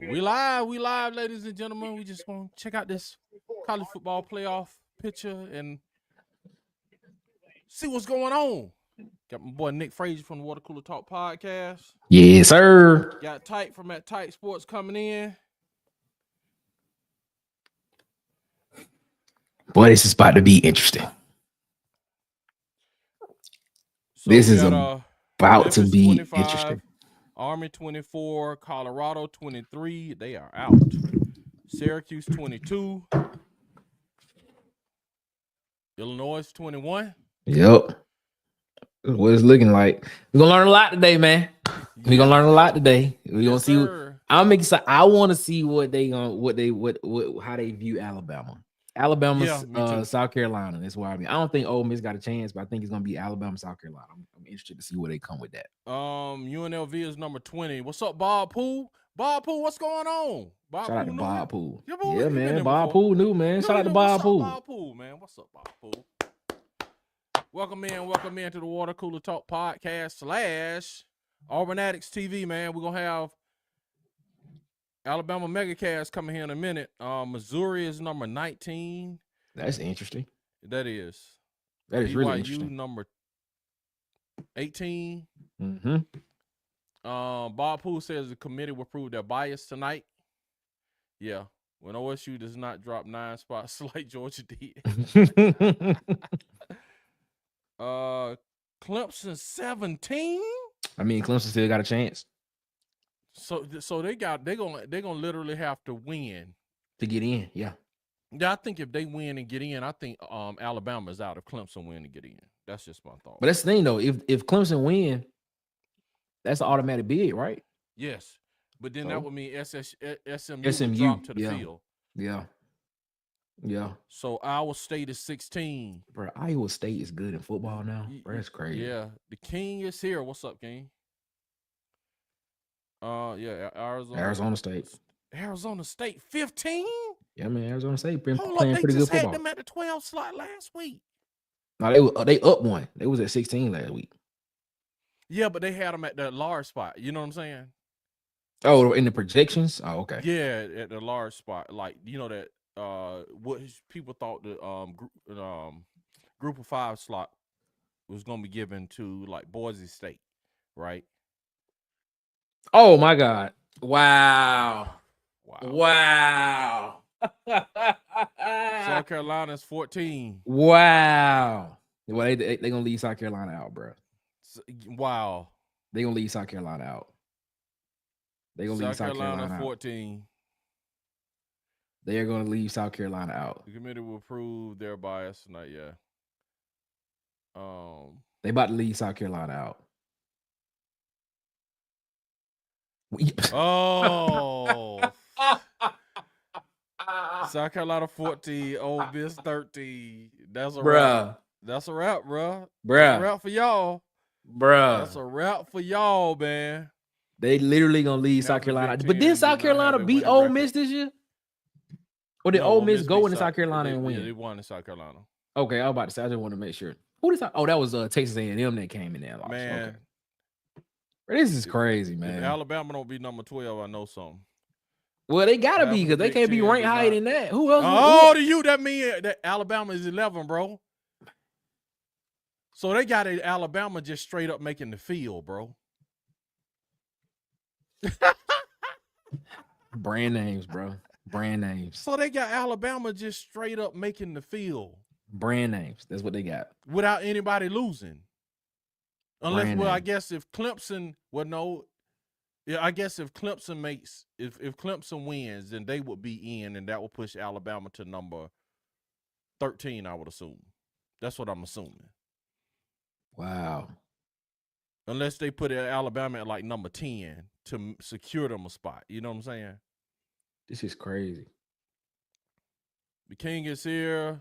We live, ladies and gentlemen. We just want to check out this college football playoff picture and see what's going on. Got my boy Nick Frazier from the Water Cooler Talk podcast. Yes, sir. Got Tight from that Tight Sports coming in. Boy, this is about to be interesting. So this is got, about to Memphis be 25, interesting. Army 24, Colorado 23. They are out. Syracuse 22. Illinois 21. Yep. What it's looking like. We're gonna learn a lot today, man. We're gonna learn a lot today. We're gonna see. I'm excited. I want to see what they how they view Alabama. Alabama, South Carolina. That's why I don't think Ole Miss got a chance, but I think it's gonna be Alabama, South Carolina. I'm interested to see where they come with that. UNLV is number 20. What's up, Bob Poole? Bob Poole, what's going on? Shout out to Bob Poole. Yeah, man. Bob Poole new, man. Shout out to Bob Poole. Bob Poole, man. What's up, Bob Poole? Welcome in to the Water Cooler Talk podcast / Auburn Addicts TV, man. We're gonna have Alabama Megacast coming here in a minute. Missouri is number 19. That's interesting. That is really interesting. Number 18. Mm-hmm. Bob Poole says the committee will prove their bias tonight. Yeah, when OSU does not drop 9 spots like Georgia did. Clemson 17. I mean, Clemson still got a chance. So they're gonna literally have to win to get in. Yeah. Yeah, I think if they win and get in, I think Alabama's out if Clemson win and get in. That's just my thought. But that's the thing though, if Clemson win, that's an automatic bid, right? Yes. But then that would mean SMU drop to the field. Yeah. Yeah. So Iowa State is 16. Bro, Iowa State is good in football now. Bro, that's crazy. Yeah. The King is here. What's up, King? Arizona State. Arizona State 15? Yeah, man. Arizona State been playing pretty good football. They just had them at the 12 slot last week. No, they up one. They was at 16 last week. Yeah, but they had them at the large spot. You know what I'm saying? Oh, in the projections? Oh, okay. Yeah, at the large spot. Like, you know that what people thought the group of 5 slot was going to be given to like Boise State, right? Oh my God! Wow! South Carolina's 14. Wow! Well, they gonna leave South Carolina out, bro. Wow! They gonna leave South Carolina out. They gonna leave South Carolina 14. They are gonna leave South Carolina out. The committee will prove their bias tonight. Yeah. They about to leave South Carolina out. Oh. South Carolina 14, Ole Miss 13. That's a wrap. That's a wrap, bro. That's a wrap for y'all. That's a wrap for y'all, man. They literally gonna leave South Carolina. But did South Carolina beat Ole Miss this year? Or did Ole Miss go into South Carolina and win? Yeah, they won in South Carolina. Okay, I was about to say, I just want to make sure. Who did that was Texas A&M that came in there. Man. Okay. This is crazy, man. If Alabama don't be number 12, I know something. Well, they gotta be because they can't be ranked higher than that. Who else? Oh, to you, that means that Alabama is 11, bro. So they got Alabama just straight up making the field, bro. Brand names, bro. Brand names. So they got Alabama just straight up making the field. Brand names. That's what they got. Without anybody losing. Unless, I guess if Clemson, I guess if Clemson if Clemson wins, then they would be in, and that will push Alabama to number 13, I would assume. That's what I'm assuming. Wow. Unless they put Alabama at like number 10 to secure them a spot. You know what I'm saying? This is crazy. The King is here.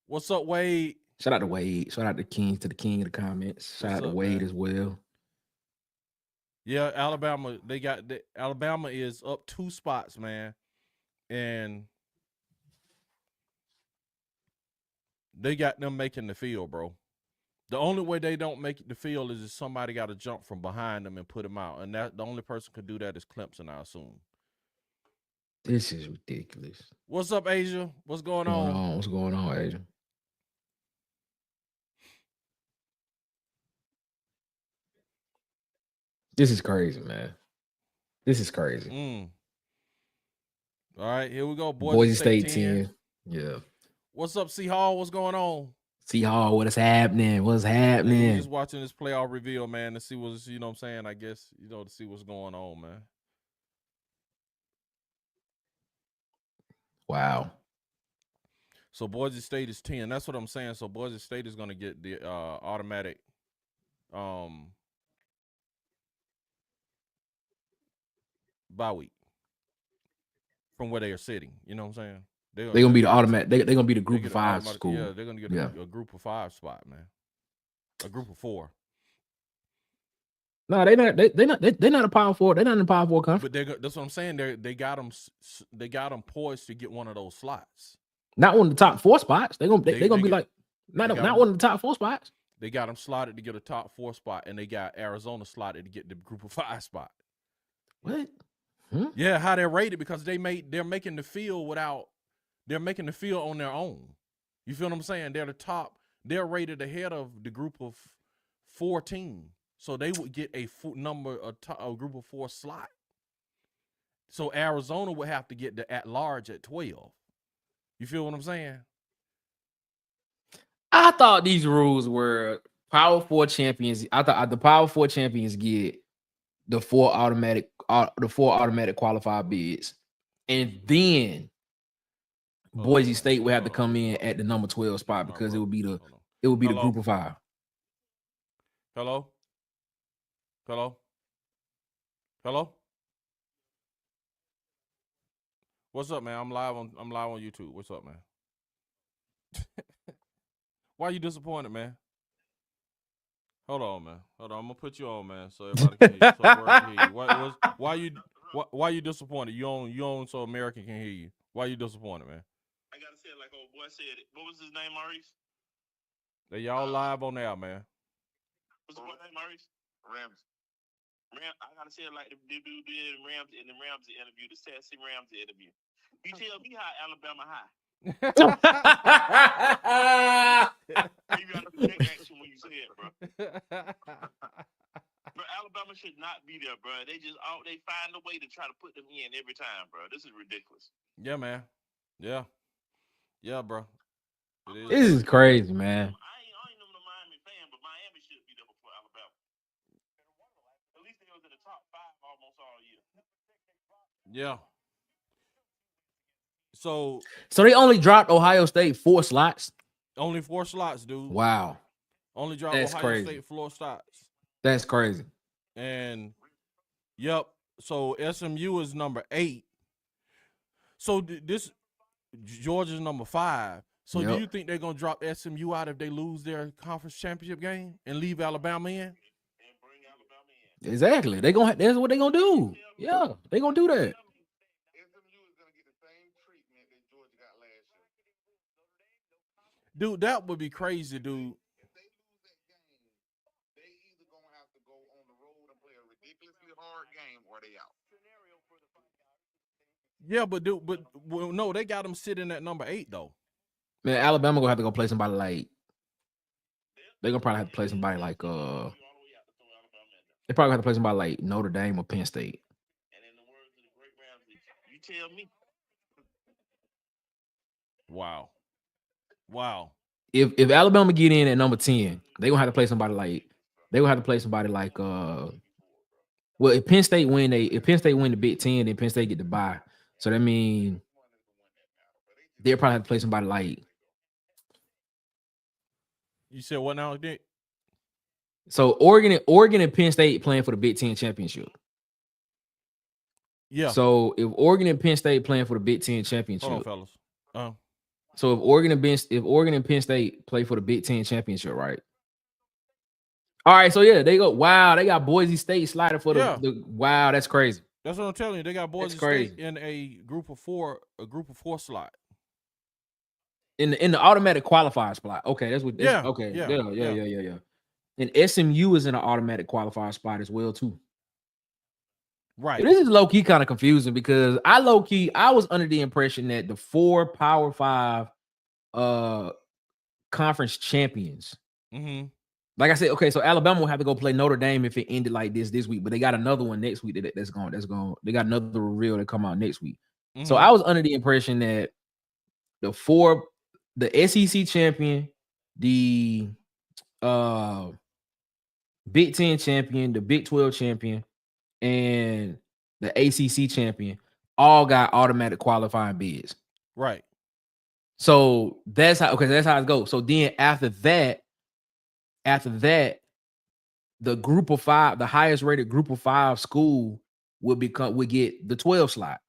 What's up, Wade? Shout out to Wade. Shout out to the King in the comments. Shout out to Wade as well. Yeah, Alabama. Alabama is up 2 spots, man, and they got them making the field, bro. The only way they don't make it the field is if somebody got to jump from behind them and put them out, and that the only person could do that is Clemson, I assume. This is ridiculous. What's up, Asia? What's going on? What's going on, Asia? This is crazy, man. This is crazy. All right, here we go. Boise State 10. Yeah. What's up, C Hall? What's going on? C Hall, what is happening? What's happening? We're just watching this playoff reveal, man, to see what's, you know what I'm saying? I guess, to see what's going on, man. Wow. So Boise State is 10. That's what I'm saying. So Boise State is going to get the automatic bye week from where they are sitting. You know what I'm saying? They're going to be the automatic. They're going to be the group of 5 school. Yeah, they're going to get a group of 5 spot, man. A group of 4. No, they're not a Power 4. They're not in the Power 4 conference. But that's what I'm saying. They got them poised to get one of those slots. Not one of the top 4 spots. They're gonna be like not one of the top 4 spots. They got them slotted to get a top 4 spot, and they got Arizona slotted to get the group of 5 spot. What? Yeah, how they're rated because they're making the field on their own. You feel what I'm saying? They're the top. They're rated ahead of the group of 4 team. So they would get a group of 4 slot. So Arizona would have to get the at-large at 12. You feel what I'm saying? I thought these rules were Power 4 champions. I thought the Power 4 champions get the 4 automatic qualified bids, and then Boise State would have to come in at the number 12 spot because it would be the group of 5. Hello. What's up, man? I'm live on YouTube. What's up, man? Why are you disappointed, man? Hold on, man. I'm gonna put you on, man, so everybody can hear you. Why you disappointed? You on so American can hear you. Why you disappointed, man? I gotta say it like old boy said it. What was his name, Maurice? Y'all live on there, man. What's the boy name, Maurice? Ramsey. I gotta say it like the dude did in the Ramsey interview, the Sassy Ramsey interview. You tell me how Alabama high. You gotta take action when you say it, bro. Bro, Alabama should not be there, bro. They find a way to try to put them in every time, bro. This is ridiculous. Yeah, man. Yeah, bro. This is crazy, man. I ain't no Miami fan, but Miami should be there before Alabama. At least they was in the top 5 almost all year. Yeah. So they only dropped Ohio State 4 slots. Only 4 slots, dude. Wow. Only dropped Ohio State 4 slots. That's crazy. And yep. So SMU is number 8. So this Georgia's number 5. So do you think they're gonna drop SMU out if they lose their conference championship game and leave Alabama in? And bring Alabama in. Exactly. That's what they're gonna do. Yeah, they're gonna do that. Dude, that would be crazy, dude. If they lose that game, they either gonna have to go on the road and play a ridiculously hard game, or they out. Yeah, but no, they got them sitting at number 8 though. Man, Alabama gonna have to go play somebody like. They're gonna probably have to play somebody like They probably have to play somebody like Notre Dame or Penn State. And in the words of the great Ramsey, you tell me. Wow. If Alabama get in at number 10, they're gonna have to play somebody like well, if Penn State win the Big Ten, then Penn State get the bye. So that means they'll probably have to play somebody like. You said what now, Dick? So Oregon and Penn State playing for the Big Ten championship. Yeah. So if Oregon and Penn State playing for the Big Ten championship. Hold on, fellas. So if Oregon and Penn State play for the Big Ten championship, right? All right, so yeah, they go. Wow, they got Boise State sliding for the. Wow, that's crazy. That's what I'm telling you. They got Boise State in a group of 4 slot. in the automatic qualifier spot. Okay, that's what. Yeah, Okay. yeah, Yeah. And SMU is in an automatic qualifier spot as well too. Right. This is low key kind of confusing because I was under the impression that the 4 Power 5 conference champions. Mm-hmm. Like I said, okay, so Alabama will have to go play Notre Dame if it ended like this week, but they got another one next week that's going. They got another reveal that come out next week. Mm-hmm. So I was under the impression that the SEC champion, the Big 10 champion, the Big 12 champion, and the ACC champion all got automatic qualifying bids. Right. So that's how it goes. So then after that, the group of 5, the highest rated group of 5 school would get the 12 slot.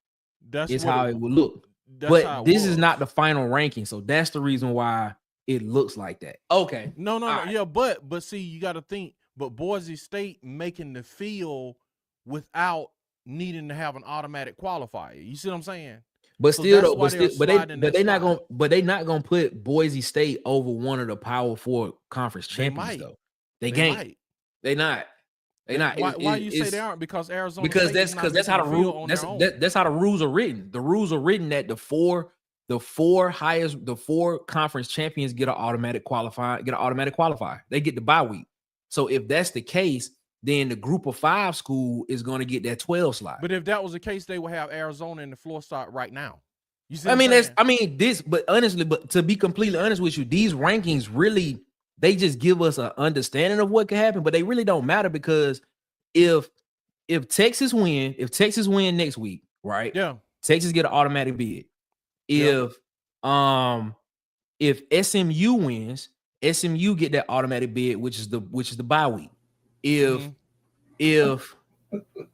That's how it would look. But this is not the final ranking, so that's the reason why it looks like that. Okay. No. Right. Yeah, but see, you got to think. But Boise State making the field without needing to have an automatic qualifier. You see what I'm saying? But still, though, they're not gonna put Boise State over one of the Power 4 conference champions, though. They can't. They're not. Why you say they aren't? Because Arizona. Because that's how the rule. That's how the rules are written. The rules are written that the four conference champions get an automatic qualifier. They get the bye week. So if that's the case, then the group of 5 school is going to get that 12 slot. But if that was the case, they would have Arizona in the floor start right now. You see? But honestly, to be completely honest with you, these rankings really, they just give us an understanding of what could happen, but they really don't matter because if Texas win next week, right? Yeah. Texas get an automatic bid. If SMU wins, SMU get that automatic bid, which is the bye week. If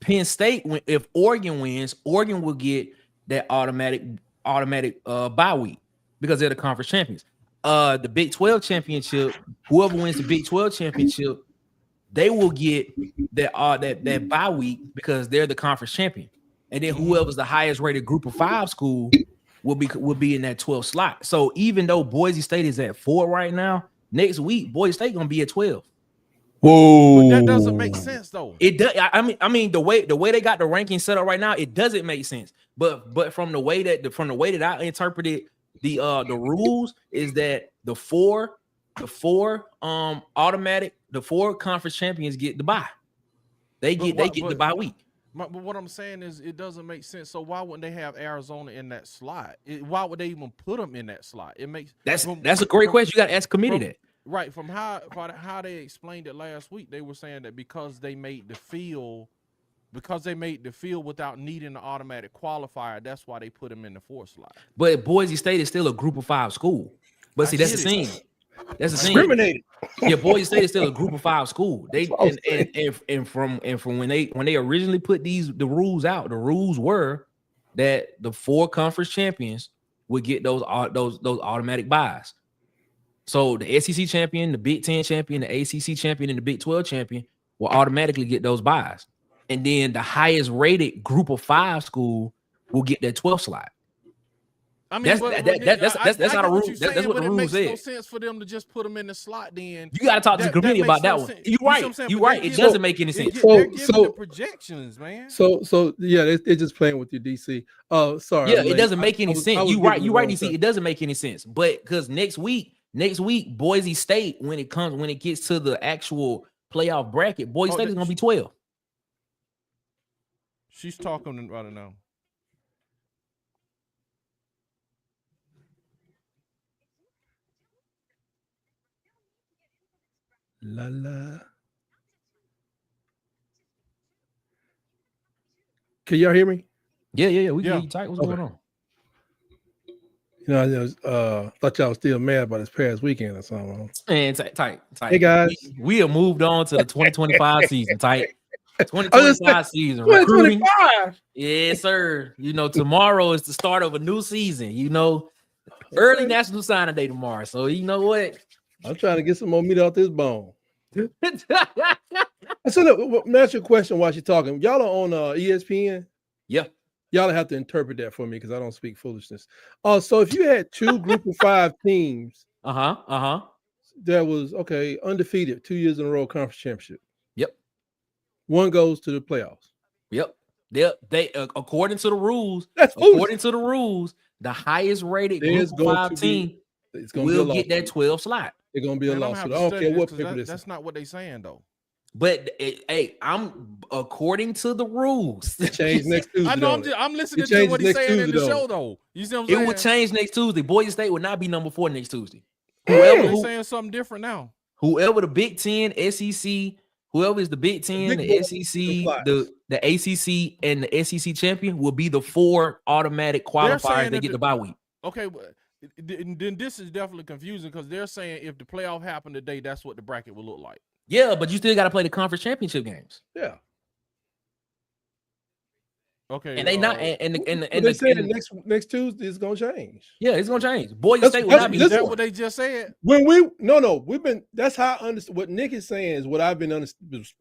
Penn State if Oregon wins, Oregon will get that automatic bye week because they're the conference champions. The Big 12 championship, whoever wins the Big 12 championship, they will get that bye week because they're the conference champion. And then whoever's the highest rated group of 5 school will be in that 12 slot. So even though Boise State is at 4 right now, next week Boise State gonna be at 12. Whoa, but that doesn't make sense though. It does. I mean the way they got the ranking set up right now, it doesn't make sense. But from the way that I interpreted the rules is that the four conference champions get the bye. They get the bye week. But what I'm saying is it doesn't make sense. So why wouldn't they have Arizona in that slot? Why would they even put them in that slot? That's a great question. You got to ask committee that. Right, from how they explained it last week, they were saying that because they made the field without needing the automatic qualifier, that's why they put them in the 4 slot. But Boise State is still a group of 5 school. But see, that's the thing. That's the thing. Discriminated. Yeah, Boise State is still a group of 5 school. They and from when they originally put the rules out, the rules were that the 4 conference champions would get those automatic buys. So the SEC champion, the Big 10 champion, the ACC champion, and the Big 12 champion will automatically get those buys. And then the highest rated group of 5 school will get that 12 slot. I mean, that's how the rule. That's what the rule says. It makes no sense for them to just put them in the slot. Then you got to talk to the committee about that one. You're right. You're right. It doesn't make any sense. They're giving the projections, man. So yeah, they're just playing with you, DC. Oh, sorry. Yeah, it doesn't make any sense. You're right, DC. It doesn't make any sense. But because next week, Boise State, when it gets to the actual playoff bracket, Boise State is gonna be 12. She's talking right now. La la. Can y'all hear me? Yeah. We can hear you tight. What's going on? You know, I thought y'all was still mad about this past weekend or something. And tight. Hey guys, we have moved on to the 2025 season. Tight. 2025 season. 2025. Yes, sir. You know, tomorrow is the start of a new season. You know, early National Signing Day tomorrow. So you know what? I'm trying to get some more meat off this bone. So look, let me ask you a question while she's talking. Y'all are on ESPN? Yeah. Y'all have to interpret that for me because I don't speak foolishness. So if you had two group of 5 teams, that was undefeated 2 years in a row conference championship. Yep. One goes to the playoffs. Yep. They according to the rules. That's according to the rules, the highest rated group of 5 team will get that 12 slot. It's gonna be a lawsuit. I don't care what paper this is. That's not what they saying though. But I'm according to the rules. It changed next Tuesday. I know. I'm listening to what he's saying in the show though. You see what I'm saying? It will change next Tuesday. Boise State will not be number 4 next Tuesday. They're saying something different now. Whoever the Big Ten, SEC, whoever is the Big Ten, the SEC, the ACC, and the SEC champion will be the 4 automatic qualifiers that get the bye week. Okay, then this is definitely confusing because they're saying if the playoff happened today, that's what the bracket will look like. Yeah, but you still got to play the conference championship games. Yeah. Okay. And they not they saying next Tuesday is gonna change. Yeah, it's gonna change. Boise State will not be. Is that what they just said? We've been. That's how I understand. What Nick is saying is what I've been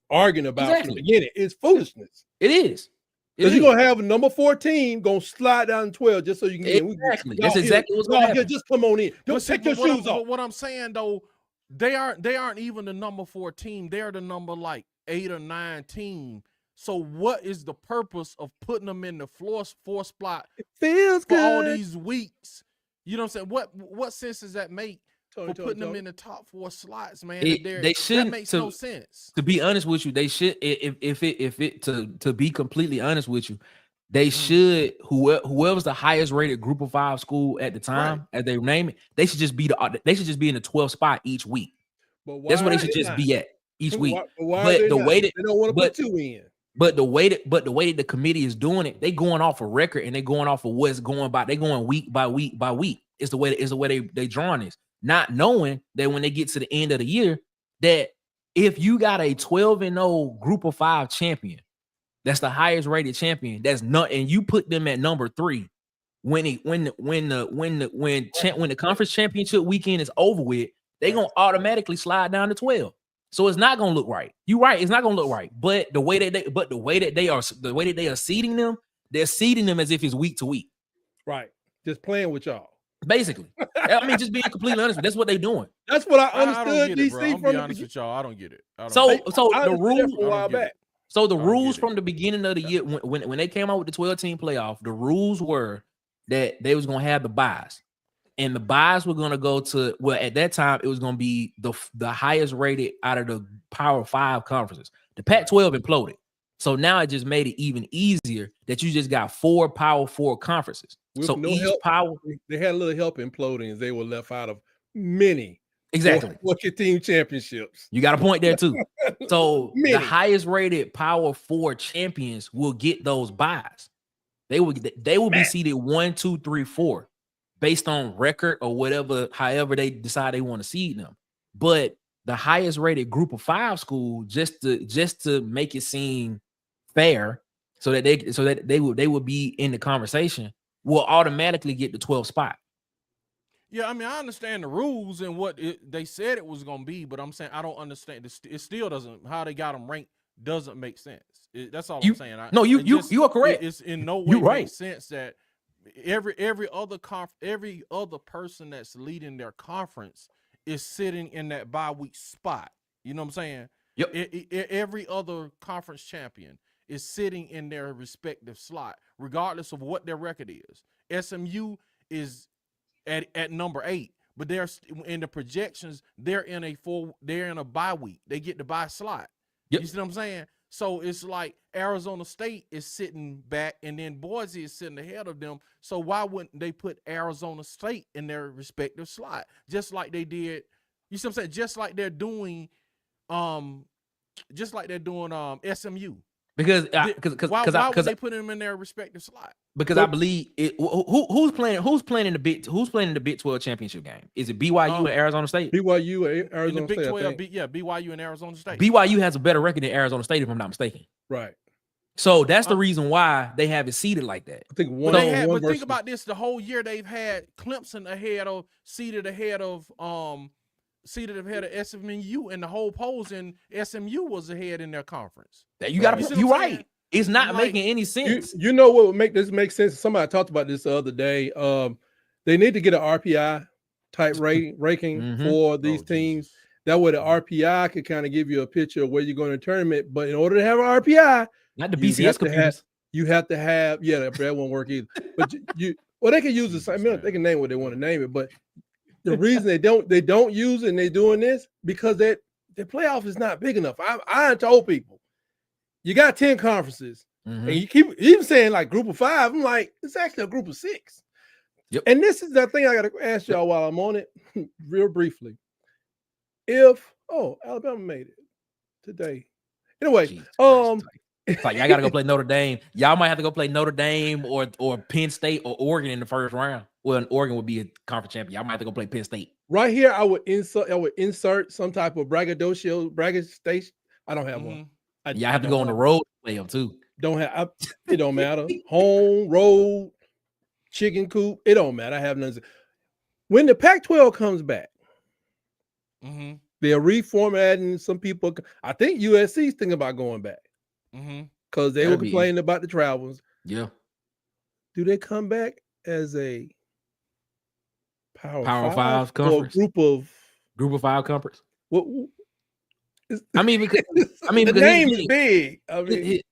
arguing about from the beginning. It's foolishness. It is. Because you're gonna have a number 4 team gonna slide down 12 just so you can get exactly. That's exactly what's gonna happen. Just come on in. Don't take your shoes off. But what I'm saying though, they aren't even the number 4 team. They're the number like 8 or 9 team. So what is the purpose of putting them in the 4 spot? It feels for good. all these weeks. You know what I'm saying? What sense does that make for putting them in the top 4 slots, man? They shouldn't. That makes no sense. To be honest with you, they should. To be completely honest with you, they should. Whoever's the highest rated group of 5 school at the time, as they name it, they should just be in the 12th spot each week. That's where they should just be at each week. But the way that they don't want to put 2 in. But the way that the committee is doing it, they going off a record and they going off of what's going by. They going week by week by week. It's the way they drawing this, not knowing that when they get to the end of the year, that if you got a 12-0 group of 5 champion, that's the highest rated champion. That's not, and you put them at number 3 when the conference championship weekend is over with, they gonna automatically slide down to 12. So it's not gonna look right. You're right. It's not gonna look right. But the way that they are seeding them, they're seeding them as if it's week to week. Right. Just playing with y'all. Basically. I mean, just being completely honest. That's what they're doing. That's what I understood. DC from the honest with y'all. I don't get it. So the rules from the beginning of the year, when they came out with the 12-team playoff, the rules were that they was gonna have the buys. And the buys were going to go to, well, at that time, it was going to be the highest rated out of the Power 5 conferences. The Pac-12 imploded. So now it just made it even easier that you just got 4 Power 4 conferences. With so each power. They had a little help imploding as they were left out of many. Exactly. 4-team championships. You got a point there too. So the highest rated Power 4 champions will get those buys. They will be seeded 1, 2, 3, 4. Based on record or whatever, however they decide they want to seed them. But the highest rated group of 5 school, just to make it seem fair, so that they would be in the conversation, will automatically get the 12th spot. Yeah, I mean, I understand the rules and what they said it was going to be, but I'm saying I don't understand. It still doesn't, how they got them ranked doesn't make sense. That's all I'm saying. You are correct. It's in no way makes sense that every other person that's leading their conference is sitting in that bye week spot. You know what I'm saying? Yep. Every other conference champion is sitting in their respective slot, regardless of what their record is. SMU is at number 8, but they're in the projections. They're in a bye week. They get the bye slot. Yep. You see what I'm saying? So it's like Arizona State is sitting back and then Boise is sitting ahead of them. So why wouldn't they put Arizona State in their respective slot? Just like they did, you see what I'm saying? Just like they're doing SMU. Because why would they put them in their respective slot? Because I believe it. Who's playing in the Big 12 championship game? Is it BYU and Arizona State? BYU and Arizona in the Big State. 12, BYU and Arizona State. BYU has a better record than Arizona State, if I'm not mistaken. Right. So that's the reason why they have it seated like that. I think but think about this: the whole year they've had Clemson seated ahead of SMU, and the whole polls in SMU was ahead in their conference. You're right. It's not making any sense. You know what would make this make sense? Somebody talked about this the other day. They need to get an RPI type ranking for these teams. Jesus. That way the RPI could kind of give you a picture of where you're going to tournament. But in order to have an RPI, not the BCS computers. You have to have, that won't work either. But well, they can use the same. They can name what they want to name it. But the reason they don't use it and they're doing this because the playoff is not big enough. I told people, you got 10 conferences, and you keep even saying like group of 5. I'm like, it's actually a group of 6. Yep. And this is that thing I got to ask y'all while I'm on it, real briefly. If Alabama made it today, anyway, it's like y'all gotta go play Notre Dame. Y'all might have to go play Notre Dame or Penn State or Oregon in the first round. Well, Oregon would be a conference champion. Y'all might have to go play Penn State. Right here, I would insert some type of braggadocio. I don't have one. Y'all have to go on the road to play them too. It don't matter. Home, road, chicken coop. It don't matter. I have none. When the Pac-12 comes back, they're reformatting. Some people, I think USC's thinking about going back. Because they were complaining about the travels. Yeah. Do they come back as a Power 5 conference? Or group of 5 conference? What? Because the name is big.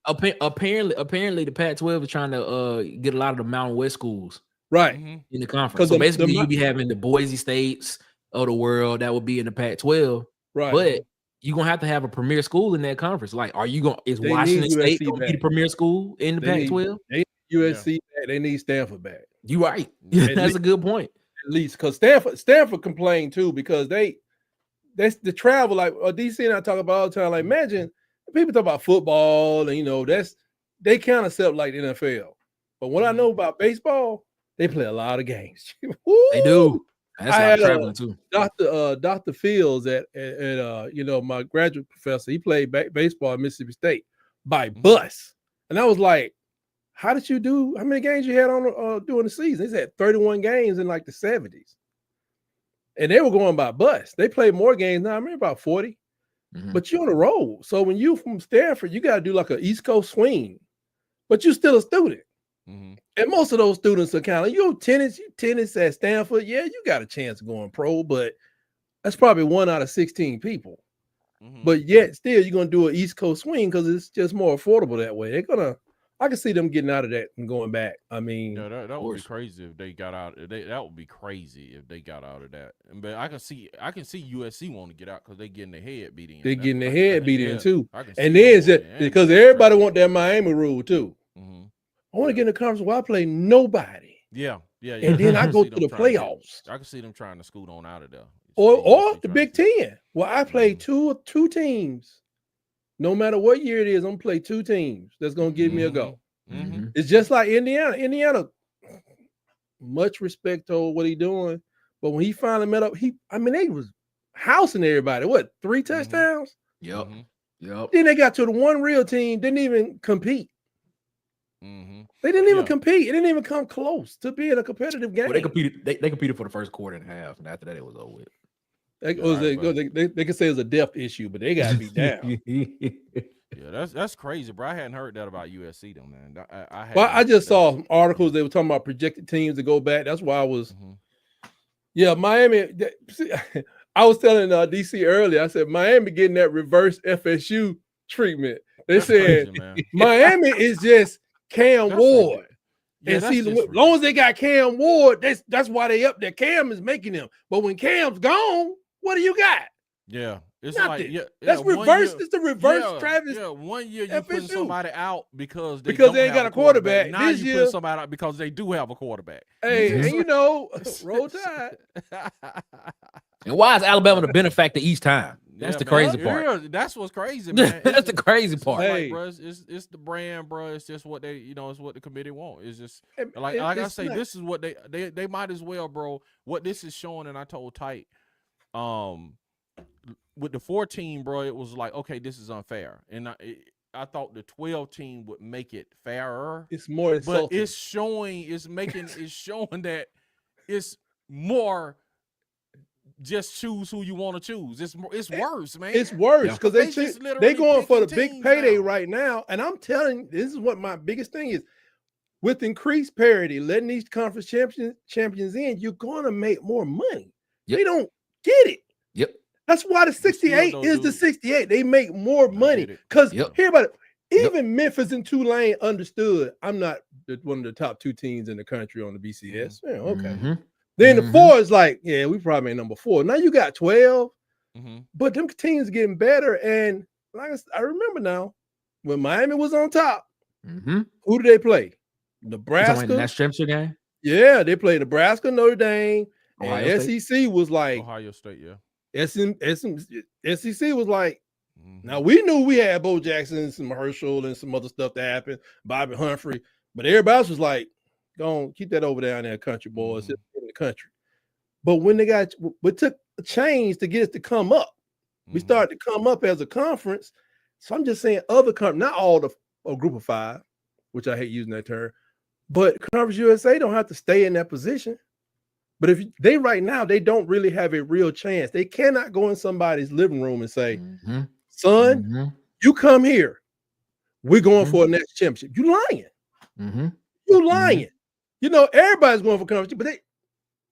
Apparently the Pac-12 is trying to get a lot of the Mountain West schools right in the conference. So basically, you be having the Boise States of the world that would be in the Pac-12, right? But you're gonna have to have a premier school in that conference. Like, is Washington State gonna be the premier school in the Pac-12? They need USC back. They need Stanford back. You're right. That's a good point. At least because Stanford complained too because that's the travel, like DC and I talk about all the time. Like, imagine people talk about football and they kind of set up like the NFL. But what I know about baseball, they play a lot of games. They do. That's how I'm traveling too. Dr. Fields at my graduate professor, he played baseball at Mississippi State by bus. And I was like, how many games you had on during the season? He said 31 games in like the 70s. And they were going by bus. They played more games now. I remember about 40. But you're on the road. So when you from Stanford, you got to do like an East Coast swing. But you're still a student. And most of those students are kind of, you tennis at Stanford. Yeah, you got a chance of going pro, but that's probably 1 out of 16 people. But yet still you're going to do an East Coast swing because it's just more affordable that way. I can see them getting out of that and going back. I mean, that would be crazy if they got out. That would be crazy if they got out of that. But I can see USC want to get out because they getting their head beat in. They're getting their head beat in too. And then because everybody want that Miami rule too. I want to get in the conference where I play nobody. Yeah. And then I go to the playoffs. I can see them trying to scoot on out of there. Or the Big Ten. Well, I play two teams. No matter what year it is, I'm gonna play 2 teams. That's gonna give me a go. It's just like Indiana. Indiana, much respect to what he's doing, but when he finally met up, they was housing everybody. What, 3 touchdowns? Yep. Then they got to the one real team, didn't even compete. They didn't even compete. It didn't even come close to being a competitive game. Well, they competed. They competed for the first quarter and a half, and after that, it was over with. They can say it's a depth issue, but they got to be down. Yeah, that's crazy, bro. I hadn't heard that about USC though, man. I just saw some articles. They were talking about projected teams to go back. That's why I was. Yeah, Miami. I was telling DC earlier. I said Miami getting that reverse FSU treatment. They said Miami is just Cam Ward. Yeah, and see, as long as they got Cam Ward, that's why they up there. Cam is making them. But when Cam's gone, what do you got? Yeah. It's nothing. Like that's reverse. It's the reverse Travis. Yeah, 1 year you put somebody out because they ain't got a quarterback. Now this year, put somebody out because they do have a quarterback. Hey, and roll tide. And why is Alabama the benefactor each time? That's the crazy part. Yeah, that's what's crazy, man. That's the crazy part. Like, bro, it's the brand, bro. It's just what they, it's what the committee want. It's just like I say, this is what they might as well, bro. What this is showing, and I told Tight, with the 14, bro, it was like, okay, this is unfair, and I thought the 12 team would make it fairer. It's more insulting. But it's showing that it's more just choose who you want to choose. It's worse, man. It's worse because They just they literally going for the picking big teams payday now. right now. And I'm telling you, this is what my biggest thing is. With increased parity, letting these conference champions in, you're going to make more money. Yep. They don't get it. Yep. That's why the 68 though, is dude. the 68. They make more money get it. because Yep. hear about it. Yep. Even Memphis and Tulane understood. I'm not one of the top 2 teams in the country on the BCS. Yeah, okay. Mhm. Then the Mhm. 4 is like, yeah, we probably ain't number 4. Now you got 12, Mhm. but them teams getting better. And like I remember now, when Miami was on top, Mhm. who did they play? You talking Nebraska. about that championship game? Yeah, they played Nebraska, Notre Dame, Ohio and State. SEC was like Ohio State, yeah. SEC was like. Mhm. Now we knew we had Bo Jackson and some Herschel and some other stuff that happened, Bobby Humphrey, but everybody else was like, "Go on, keep that over there in that country, boys, Mhm. in the country." But when we took a change to get us to come up. We Mhm. started to come up as a conference. So I'm just saying, other conference, not all the group of 5, which I hate using that term, but Conference USA don't have to stay in that position. But if they right now, they don't really have a real chance. They cannot go in somebody's living room and say, Mhm. "Son, Mhm. you come here. We're going Mhm. for a next championship." You lying. Mhm. You lying. You know, everybody's going for conference,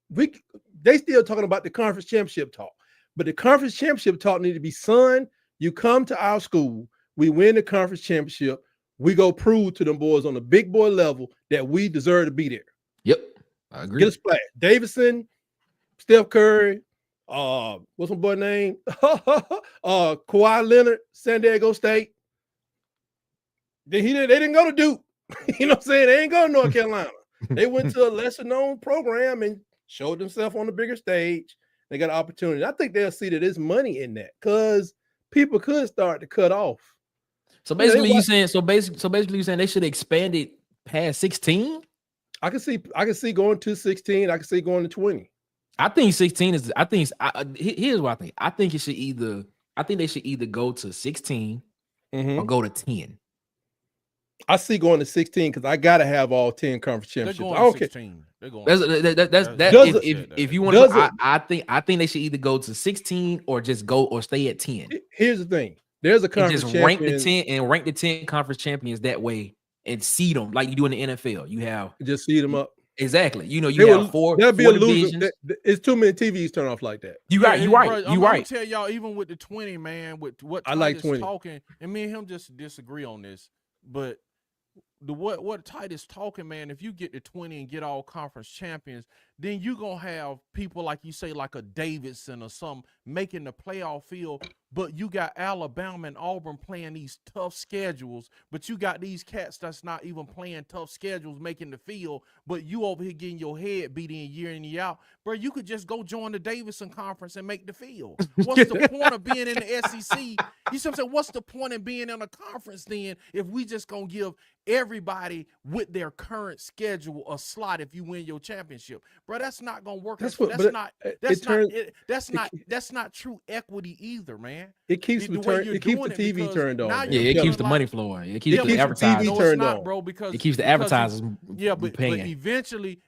but they still talking about the conference championship talk. But the conference championship talk need to be, son, you come to our school, we win the conference championship, we go prove to them boys on the big boy level that we deserve to be there. Yep. I agree. Get a splash. Davidson, Steph Curry, what's my boy name? Kawhi Leonard, San Diego State. They didn't go to Duke. You know what I'm saying? They ain't go to North Carolina. They went to a lesser known program and showed themselves on the bigger stage. They got an opportunity. I think they'll see that there's money in that because people could start to cut off. So basically, you saying you saying they should expand it past 16? I can see going to 16. I can see going to 20. I think 16 is. Here's what I think. I think they should either go to 16 or go to 10. I see going to 16 because I gotta have all 10 conference championships. They're I going don't to care. 16. They're going. If you want to, I think they should either go to 16 or just go or stay at 10. Here's the thing: there's a conference just champion. rank the 10 conference champions that way and seed them like you do in the NFL. You have just seed them up. Exactly. You know, you have four divisions. It's too many TVs turn off like that. You're right. I'm gonna tell y'all, even with the 20, man, with what I like 20 talking, and me and him just disagree on this, but what Titus talking, man, if you get to 20 and get all conference champions, then you gonna have people like you say, like a Davidson or some making the playoff field, but you got Alabama and Auburn playing these tough schedules, but you got these cats that's not even playing tough schedules making the field, but you over here getting your head beat in year in, year out. Bro, you could just go join the Davidson conference and make the field. What's the point of being in the SEC? You see what I'm saying? What's the point of being in a conference then if we just gonna give everybody with their current schedule a slot if you win your championship? Bro, that's not gonna work. That's not true equity either, man. It keeps the TV turned on. Yeah, it keeps the money flowing. It keeps the advertising turned on, bro, because it keeps the advertisers. But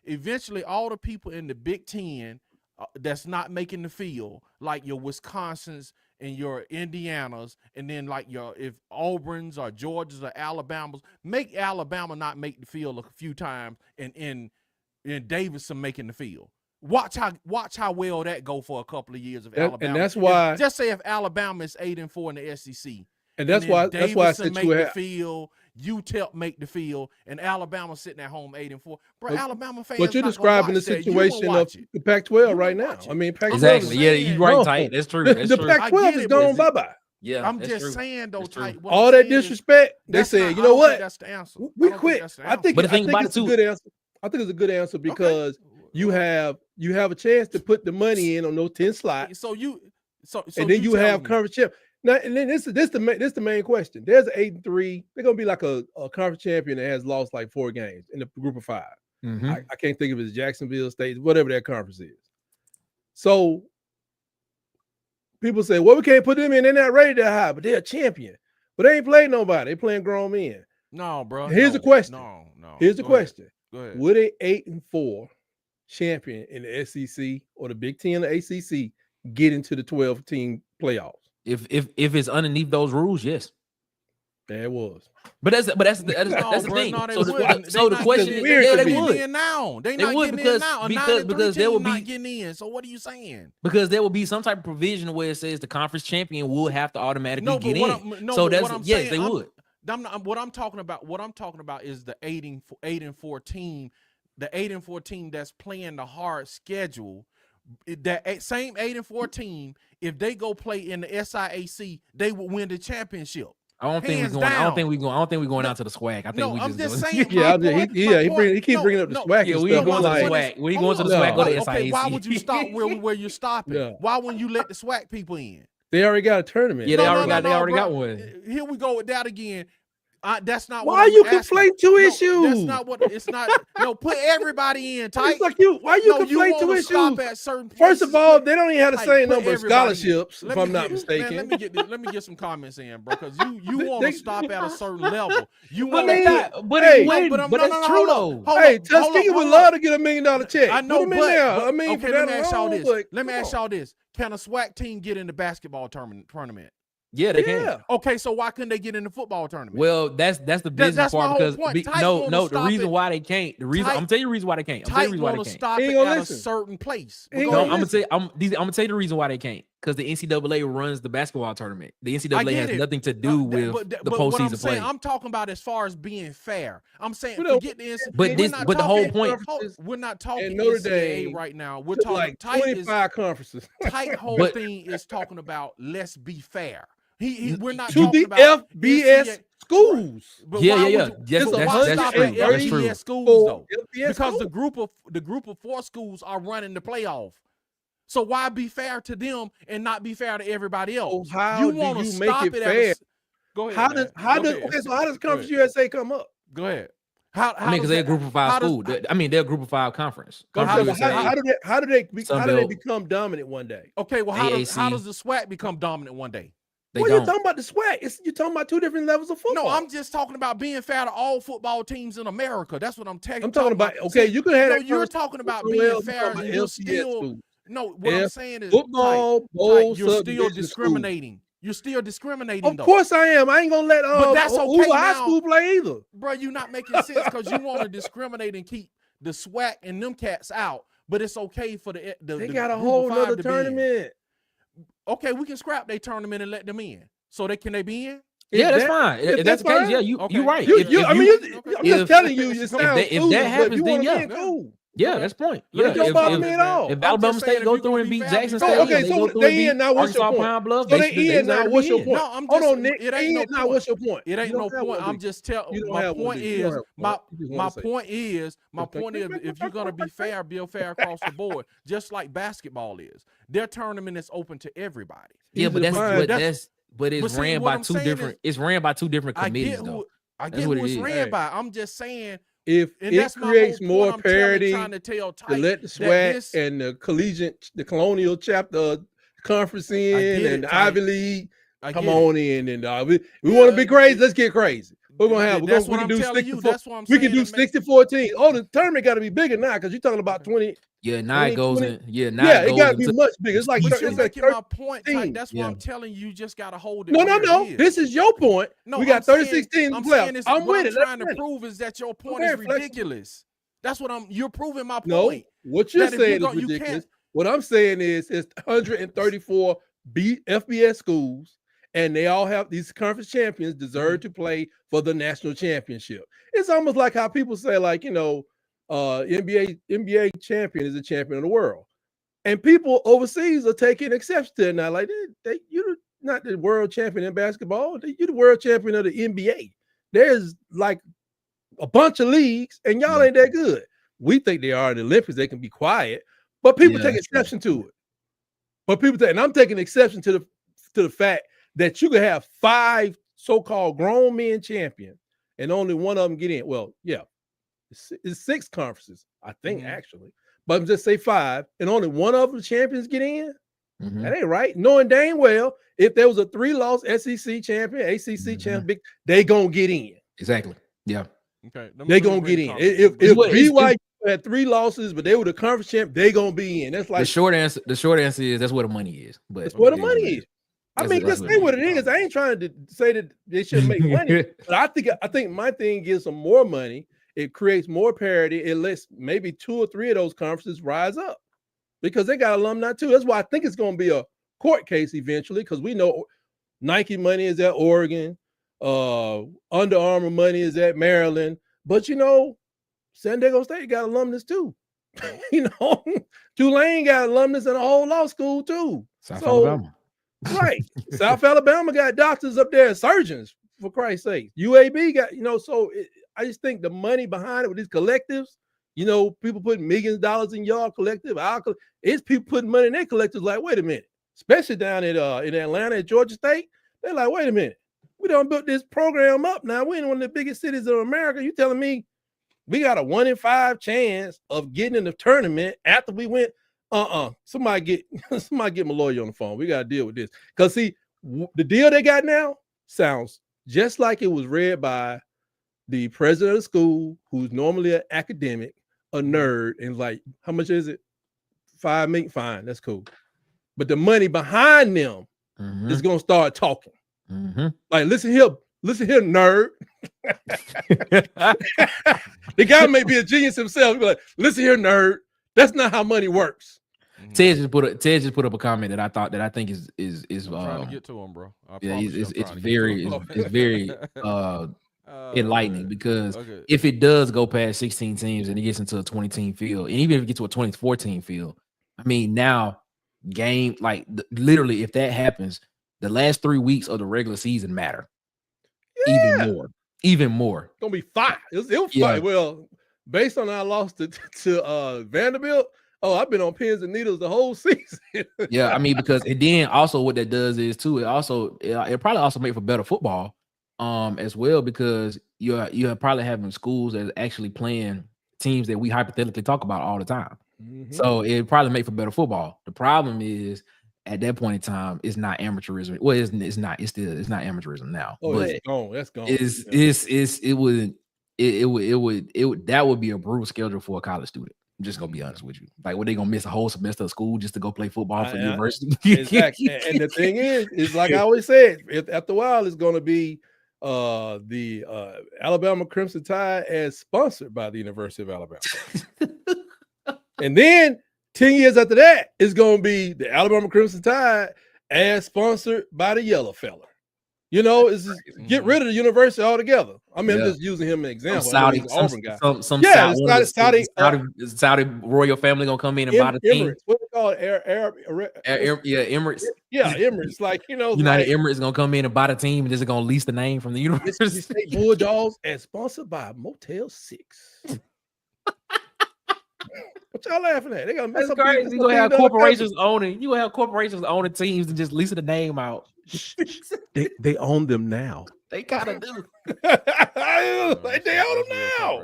eventually, all the people in the Big Ten that's not making the field, like your Wisconsins and your Indianas, and then like if Auburn's or Georgia's or Alabama's, make Alabama not make the field a few times, and Davidson making the field. Watch how well that go for a couple of years of Alabama. And that's why just say if Alabama is 8-4 in the SEC. And that's why I said make the field, UTEP make the field, and Alabama sitting at home 8-4. Bro, Alabama fans. But you're describing the situation of the Pac-12 right now. I mean, Pac-12 exactly. Yeah, you're right, Tight. That's true. The Pac-12 is gone bye-bye. Yeah, I'm just saying though, Tight. All that disrespect, they said, you know what? That's the answer. We quit. I think it's a good answer. I think it's a good answer because you have a chance to put the money in on those 10 slots. And then you have conference champ. Now, and then this the main question. There's an 8-3. They're gonna be like a conference champion that has lost like 4 games in the group of 5. Mm-hmm. I can't think of it as Jacksonville State, whatever that conference is. So people say, well, we can't put them in. They're not rated that high, but they're a champion. But they ain't played nobody. They playing grown men. No, bro. Here's the question. No. Here's the question. Go Would a 8-4 champion in the SEC or the Big Ten or ACC get into the 12-team playoffs. If it's underneath those rules, yes. Yeah, it was. But that's the bro, thing. no, they So wouldn't. the They question not is, weird yeah, to they me. would. in now. They They not would getting in now. because there will not be getting in. So what are you saying? because there will be some type of provision where it says the conference champion will have to automatically get in. So that's yes, they would. What I'm talking about is the 8-4 team, the 8-4 team that's playing the hard schedule. That same 8-4 team, if they go play in the SIAC, they will win the championship. I don't think we're going out to the swag. I think No, we I'm just going. saying. Yeah, he keep No, bringing up the no, swag. Yeah, and we stuff. going to the Like, swag. We Hold going to the on. swag. Go to Okay, SIAC. why would you stop where you're stopping? Yeah. Why wouldn't you let the SWAC people in? they already got a tournament. Yeah, they already bro. got one. Here we go with that again. That's not Why what I'm you asking. conflate two No, issues? That's not what it's not. No, put everybody in, tight. It's like why you conflate two wanna stop issues? at certain First of places. all, they don't even have the Like, same put number of everybody in. scholarships, if Let me I'm not get- mistaken. Man, let me get some comments in, bro, because you want They- to stop at a certain level. You But want they to not. But Hey, they win. but I'm- But no, that's no, true hold though. up. Hold Hey, up, Tuskegee would love to get $1 million check. I know, Put 'em in but, there. but I mean, okay, for let that me ask y'all alone, this. but Let me come ask on. y'all this: Can a SWAC team get in the basketball tournament? Yeah, they Yeah. can. Okay, so why couldn't they get in the football tournament? Well, that's the business that's my part whole because point. Tight no, wanna the stop reason it. why they can't. I'm Tight- gonna tell you the reason why they can't. I'm Tight telling you why want they to can't. stop He it ain't at gonna a listen. certain place. He ain't Go gonna ahead. I'm gonna tell you the reason why they can't. Because the NCAA runs the basketball tournament. The I NCAA get has it. nothing to do with but the what I'm postseason saying, play. I'm talking about as far as being fair. I'm saying We don't- forget the But we're this- not but the whole talking- point- we're not talking and Notre NCAA Dame right now. We're took talking like tight is 25 conferences. tight whole But- thing is talking about let's be fair. We're not To talking the about FBS NCAA schools. But Yeah, why yeah, yeah. would you- Yes, but that's- why that's stop true. at That's true. FBS schools For though? FBS Because schools. the group of 4 schools are running the playoff. So why be fair to them and not be fair to everybody else? So how you do wanna you make stop it at fair? Go ahead. How man. does Go ahead. okay? So how does Conference ahead. USA come up? Go ahead. How I mean, because does they're a that- group of 5 how does- school. They're a group of 5 conference. Go ahead. Conference How- USA. How do they Sunbelt. become dominant one day? Okay, well, how AAC. does the SWAC become dominant one day? They Well, you're don't. talking about the SWAC. You're talking about 2 different levels of football. No, I'm just talking about being fair to all football teams in America. That's what I'm talking. I'm talking about. Okay, you can have. No, that you're conversation talking about somewhere being else. I'm fair, talking and about you're FCS still schools. no. What I'm saying is Football, Tight, bowl, you're still subdivision schools. discriminating. You're still discriminating. Of though. course I am. I ain't gonna let But that's okay Hoover High now. School play either. Bro, you're not making sense because you want to discriminate and keep the SWAC and them cats out. But it's okay for the They the got a group of whole 5 nother to be in. tournament. Okay, we can scrap their tournament and let them in. So can they be in? Yeah, that's That- fine. if If that's the case, fine, yeah, you're okay. right. You, If- you, if I mean, you- I'm if- just telling you. It if sounds that- if that foolish, but happens, if you then want to yeah. be cool. yeah, Okay. that's point. Look, Yeah, it don't if- bother if- me at all. If I'm Alabama just State saying, go if you through gonna and be beat fair, Jackson be State, fair. Okay, and they so go through they and beat in now. What's your Arkansas point? Pine Bluff, So they they in now. deserve to What's be your in. point? No, I'm Hold just. on, Nick. It ain't no Now, point. what's your point? It ain't You no don't have point. one, I'm do just telling. you? You don't My have one, point do you? You don't is have my one. You just wanna my say- point is my Okay. point is if you're gonna be fair across the board, just like basketball is. Their tournament is open to everybody. Yeah, but Either that's fine. but it's But see, ran what by I'm 2 saying different. is- It's ran by 2 different I committees get though. who I That's get what who it it's is. ran Hey. by. I'm just saying, If and it that's my creates whole more point parity trying to tell to Tight let the that SWAC this- and the colonial chapter conference in get and it, the Ivy Tight. League I come get it. on in and we want to be crazy. Let's get crazy. We're gonna have. That's we what can I'm do telling you. 64. That's what I'm We saying. can do It ma- 64 teams. Oh, the tournament got to be bigger now because you're talking about 20. Yeah, now it goes 20. in. Yeah, now Yeah, it it got to goes be into. much bigger. It's like But it's you're like making 30. my point, Tight. That's Yeah. what I'm telling you. You just gotta hold it. No, where it This is your point. No, We got I'm saying- 36 teams I'm to play. saying it's- I'm what with it. I'm Let's trying to run it. prove is that your point very is flexible. ridiculous. That's what you're proving my No, point. what you're That if you saying go- is you can't- ridiculous. What I'm saying is it's 134 FBS schools, and they all have these conference champions deserve to play for the national championship. It's almost like how people say, like, NBA champion is a champion of the world, and people overseas are taking exception to it now. Like, you're not the world champion in basketball. You're the world champion of the NBA. There's like a bunch of leagues, and y'all ain't that good. We think they are in the Olympics. They can be quiet, but people Yeah, take that's true. exception to it. But people take, and I'm taking exception to the fact that you can have 5 so-called grown men champions, and only one of them get in. Well, yeah, it's 6 conferences, I think, actually. But just say 5, and only one of the champions get in. Mhm. That ain't right. Knowing dang well, if there was a 3-loss SEC champion, ACC champion, they gonna get in. Exactly. Yeah. Okay, They gonna get in. If It's what- BYU had 3 losses, but they were the conference champ. They gonna be in. That's like the short answer. The short answer is that's where the money is. But that's where the money is. I That's- mean, that's just say what it is. I ain't trying to say that they shouldn't make money, but I think my thing gives them more money. It creates more parity. It lets maybe 2 or 3 of those conferences rise up because they got alumni too. That's why I think it's going to be a court case eventually because we know Nike money is at Oregon, Under Armour money is at Maryland, but San Diego State got alumnus too. Tulane got alumnus in a whole law school too. South Alabama. Right. South Alabama got doctors up there, surgeons, for Christ's sake. UAB got, I just think the money behind it with these collectives, people putting millions of dollars in y'all collective. It's people putting money in their collectives like, wait a minute, especially down in Atlanta at Georgia State. They're like, wait a minute, we done built this program up now. We're in one of the biggest cities of America. You telling me we got a 1 in 5 chance of getting in the tournament after we went? Somebody get my lawyer on the phone. We got to deal with this. Because see, the deal they got now sounds just like it was read by the president of the school, who's normally an academic, a nerd, and like, how much is it? $5 million? Fine, that's cool. But the money behind them is gonna start talking. Like, listen here, nerd. The guy may be a genius himself. He'll be like, listen here, nerd. That's not how money works. Ted just put up a comment that I think is trying to get to him, bro. It's very enlightening because if it does go past 16 teams and it gets into a 20-team field, and even if it gets to a 24-team field, I mean, now literally, if that happens, the last 3 weeks of the regular season matter even more. It's gonna be fine. It'll fight. Well, based on our loss to Vanderbilt. Oh, I've been on pins and needles the whole season. Yeah, I mean, because and then also what that does is too, it probably also make for better football, as well, because you're probably having schools that are actually playing teams that we hypothetically talk about all the time. So it probably make for better football. The problem is at that point in time, it's not amateurism. Well, it's not amateurism now. Oh, but that's gone. That would be a brutal schedule for a college student. I'm just gonna be honest with you. Like, were they gonna miss a whole semester of school just to go play football for the university? Exactly. And the thing is like I always said, after a while, it's gonna be the Alabama Crimson Tide as sponsored by the University of Alabama. And then 10 years after that, it's gonna be the Alabama Crimson Tide as sponsored by the Yellow Fella. It's just get rid of the university altogether. I mean, I'm just using him as an example. Saudi royal family gonna come in and buy the team. Emirates. What they call it? Emirates. Yeah, Emirates. Like, United Emirates gonna come in and buy the team and just gonna lease the name from the university. State Bulldogs and sponsored by Motel 6. What y'all laughing at? They gonna mess up. Crazy. You gonna have corporations owning. You gonna have corporations owning teams and just leasing the name out. They own them now. They kind of do. Like, they own them now.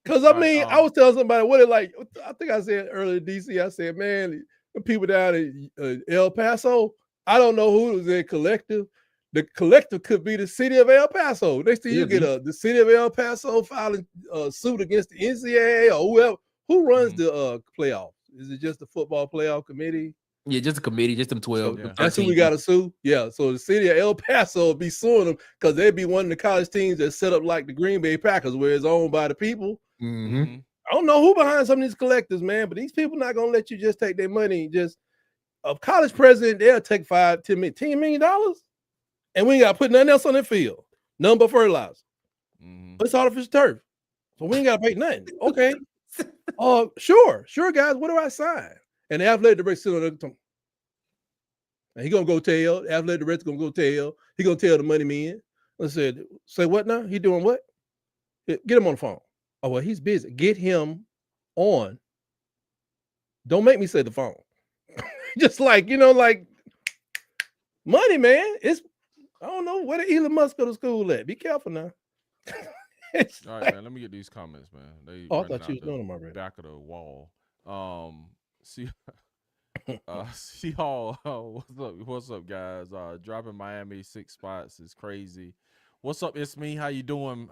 Because I mean, I was telling somebody what it like. I think I said earlier, DC. I said, man, the people down in El Paso. I don't know who was in collective. The collective could be the city of El Paso. Next thing you get the city of El Paso filing a suit against the NCAA or whoever. Who runs the playoff? Is it just the football playoff committee? Yeah, just a committee, just them 12. So that's who we got to sue. Yeah, so the city of El Paso will be suing them because they'd be one of the college teams that set up like the Green Bay Packers, where it's owned by the people. I don't know who behind some of these collectives, man, but these people not gonna let you just take their money. Just a college president, they'll take $10 million, and we ain't got to put nothing else on the field, none but fertilizer. It's artificial turf, so we ain't got to pay nothing. Okay. Sure, guys. What do I sign? And the athletic director sit on the tongue. And he gonna go tell. The athletic director gonna go tell. He gonna tell the money man. I said, say what now? He doing what? Get him on the phone. Oh, well, he's busy. Get him on. Don't make me say the phone. Just like, like money, man. I don't know where did Elon Musk go to school at. Be careful now. All right, man. Let me get these comments, man. They I thought you was doing them already. Back of the wall. See Hall. What's up, guys? Dropping Miami 6 spots is crazy. What's up? It's me. How you doing?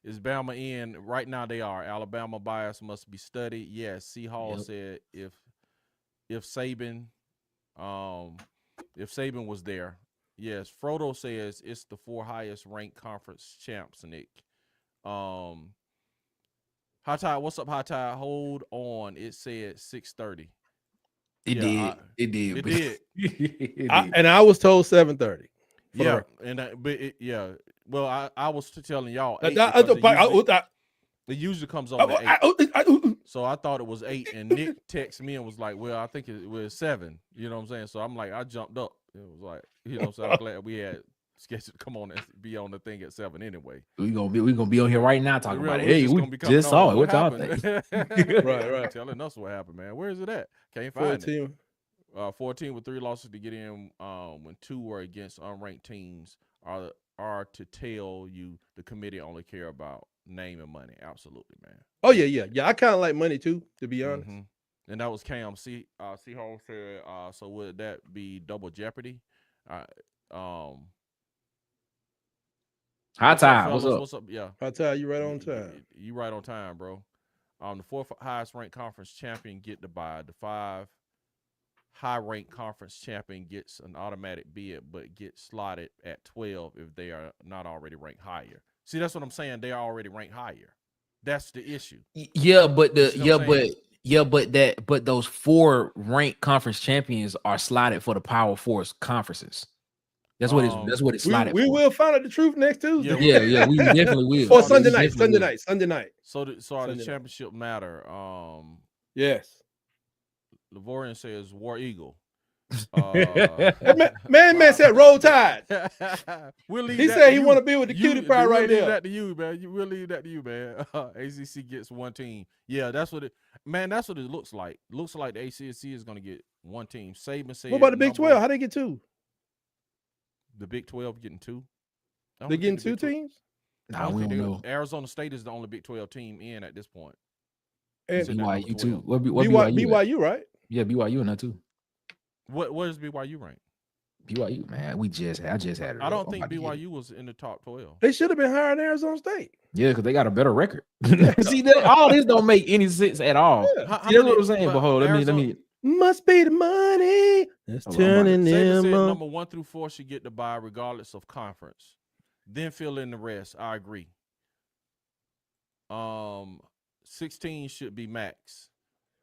Is Bama in? Right now they are. Alabama bias must be studied. Yes, C. Hall said if Saban was there. Yes, Frodo says it's the 4 highest ranked conference champs, Nick. High Tide, what's up, High Tide? Hold on. It said 6:30. It did. It did. And I was told 7:30. Yeah, Well, I was telling y'all 8 it usually comes on at 8. So I thought it was 8, and Nick texted me and was like, "Well, I think it was 7." You know what I'm saying? So I'm like, I jumped up. It was like, you know, so I'm glad we had scheduled to come on and be on the thing at 7 anyway. We gonna be on here right now talking about it. Hey, we just saw it. What y'all think? Right. Telling us what happened, man. Where is it at? Can't find 14. it. 14 with 3 losses to get in. When 2 were against unranked teams are to tell you the committee only care about name and money. Absolutely, man. Oh yeah. I kind of like money too, to be honest. And that was Cam. C. Hall said, so would that be double jeopardy? High Tide, what's up? Yeah. High Tide, you right on time. You right on time, bro. The 4th highest ranked conference champion get the bye. The 5 high ranked conference champion gets an automatic bid, but gets slotted at 12 if they are not already ranked higher. See, that's what I'm saying. They are already ranked higher. That's the issue. Yeah, but but those 4 ranked conference champions are slotted for the Power 4 conferences. That's what it's slotted we for. will find out the truth next Tuesday. Yeah, we definitely will. Or Sunday night. So the championship matter. Yes. Lavorian says War Eagle. Man said Roll Tide. He said he want to be with the cutie pie right there. We'll leave that to you, man. We'll leave that to you, man. ACC gets 1 team. Yeah, that's what it looks like. Looks like the ACC is going to get 1 team. Saban said. What about the Big 12? How they get 2? The Big 12 getting 2? They getting 2 teams? Nah, we don't know. Arizona State is the only Big 12 team in at this point. And BYU too. What BYU, right? Yeah, BYU in that too. What is BYU ranked? BYU, man, I just had it. I don't think BYU was in the top 12. They should have been higher than Arizona State. Yeah, because they got a better record. See, all this don't make any sense at all. Yeah. See, that's what I'm saying. But hold, let me. Must be the money that's turning them said on. Number 1 through 4 should get the bye regardless of conference. Then fill in the rest. I agree. 16 should be max.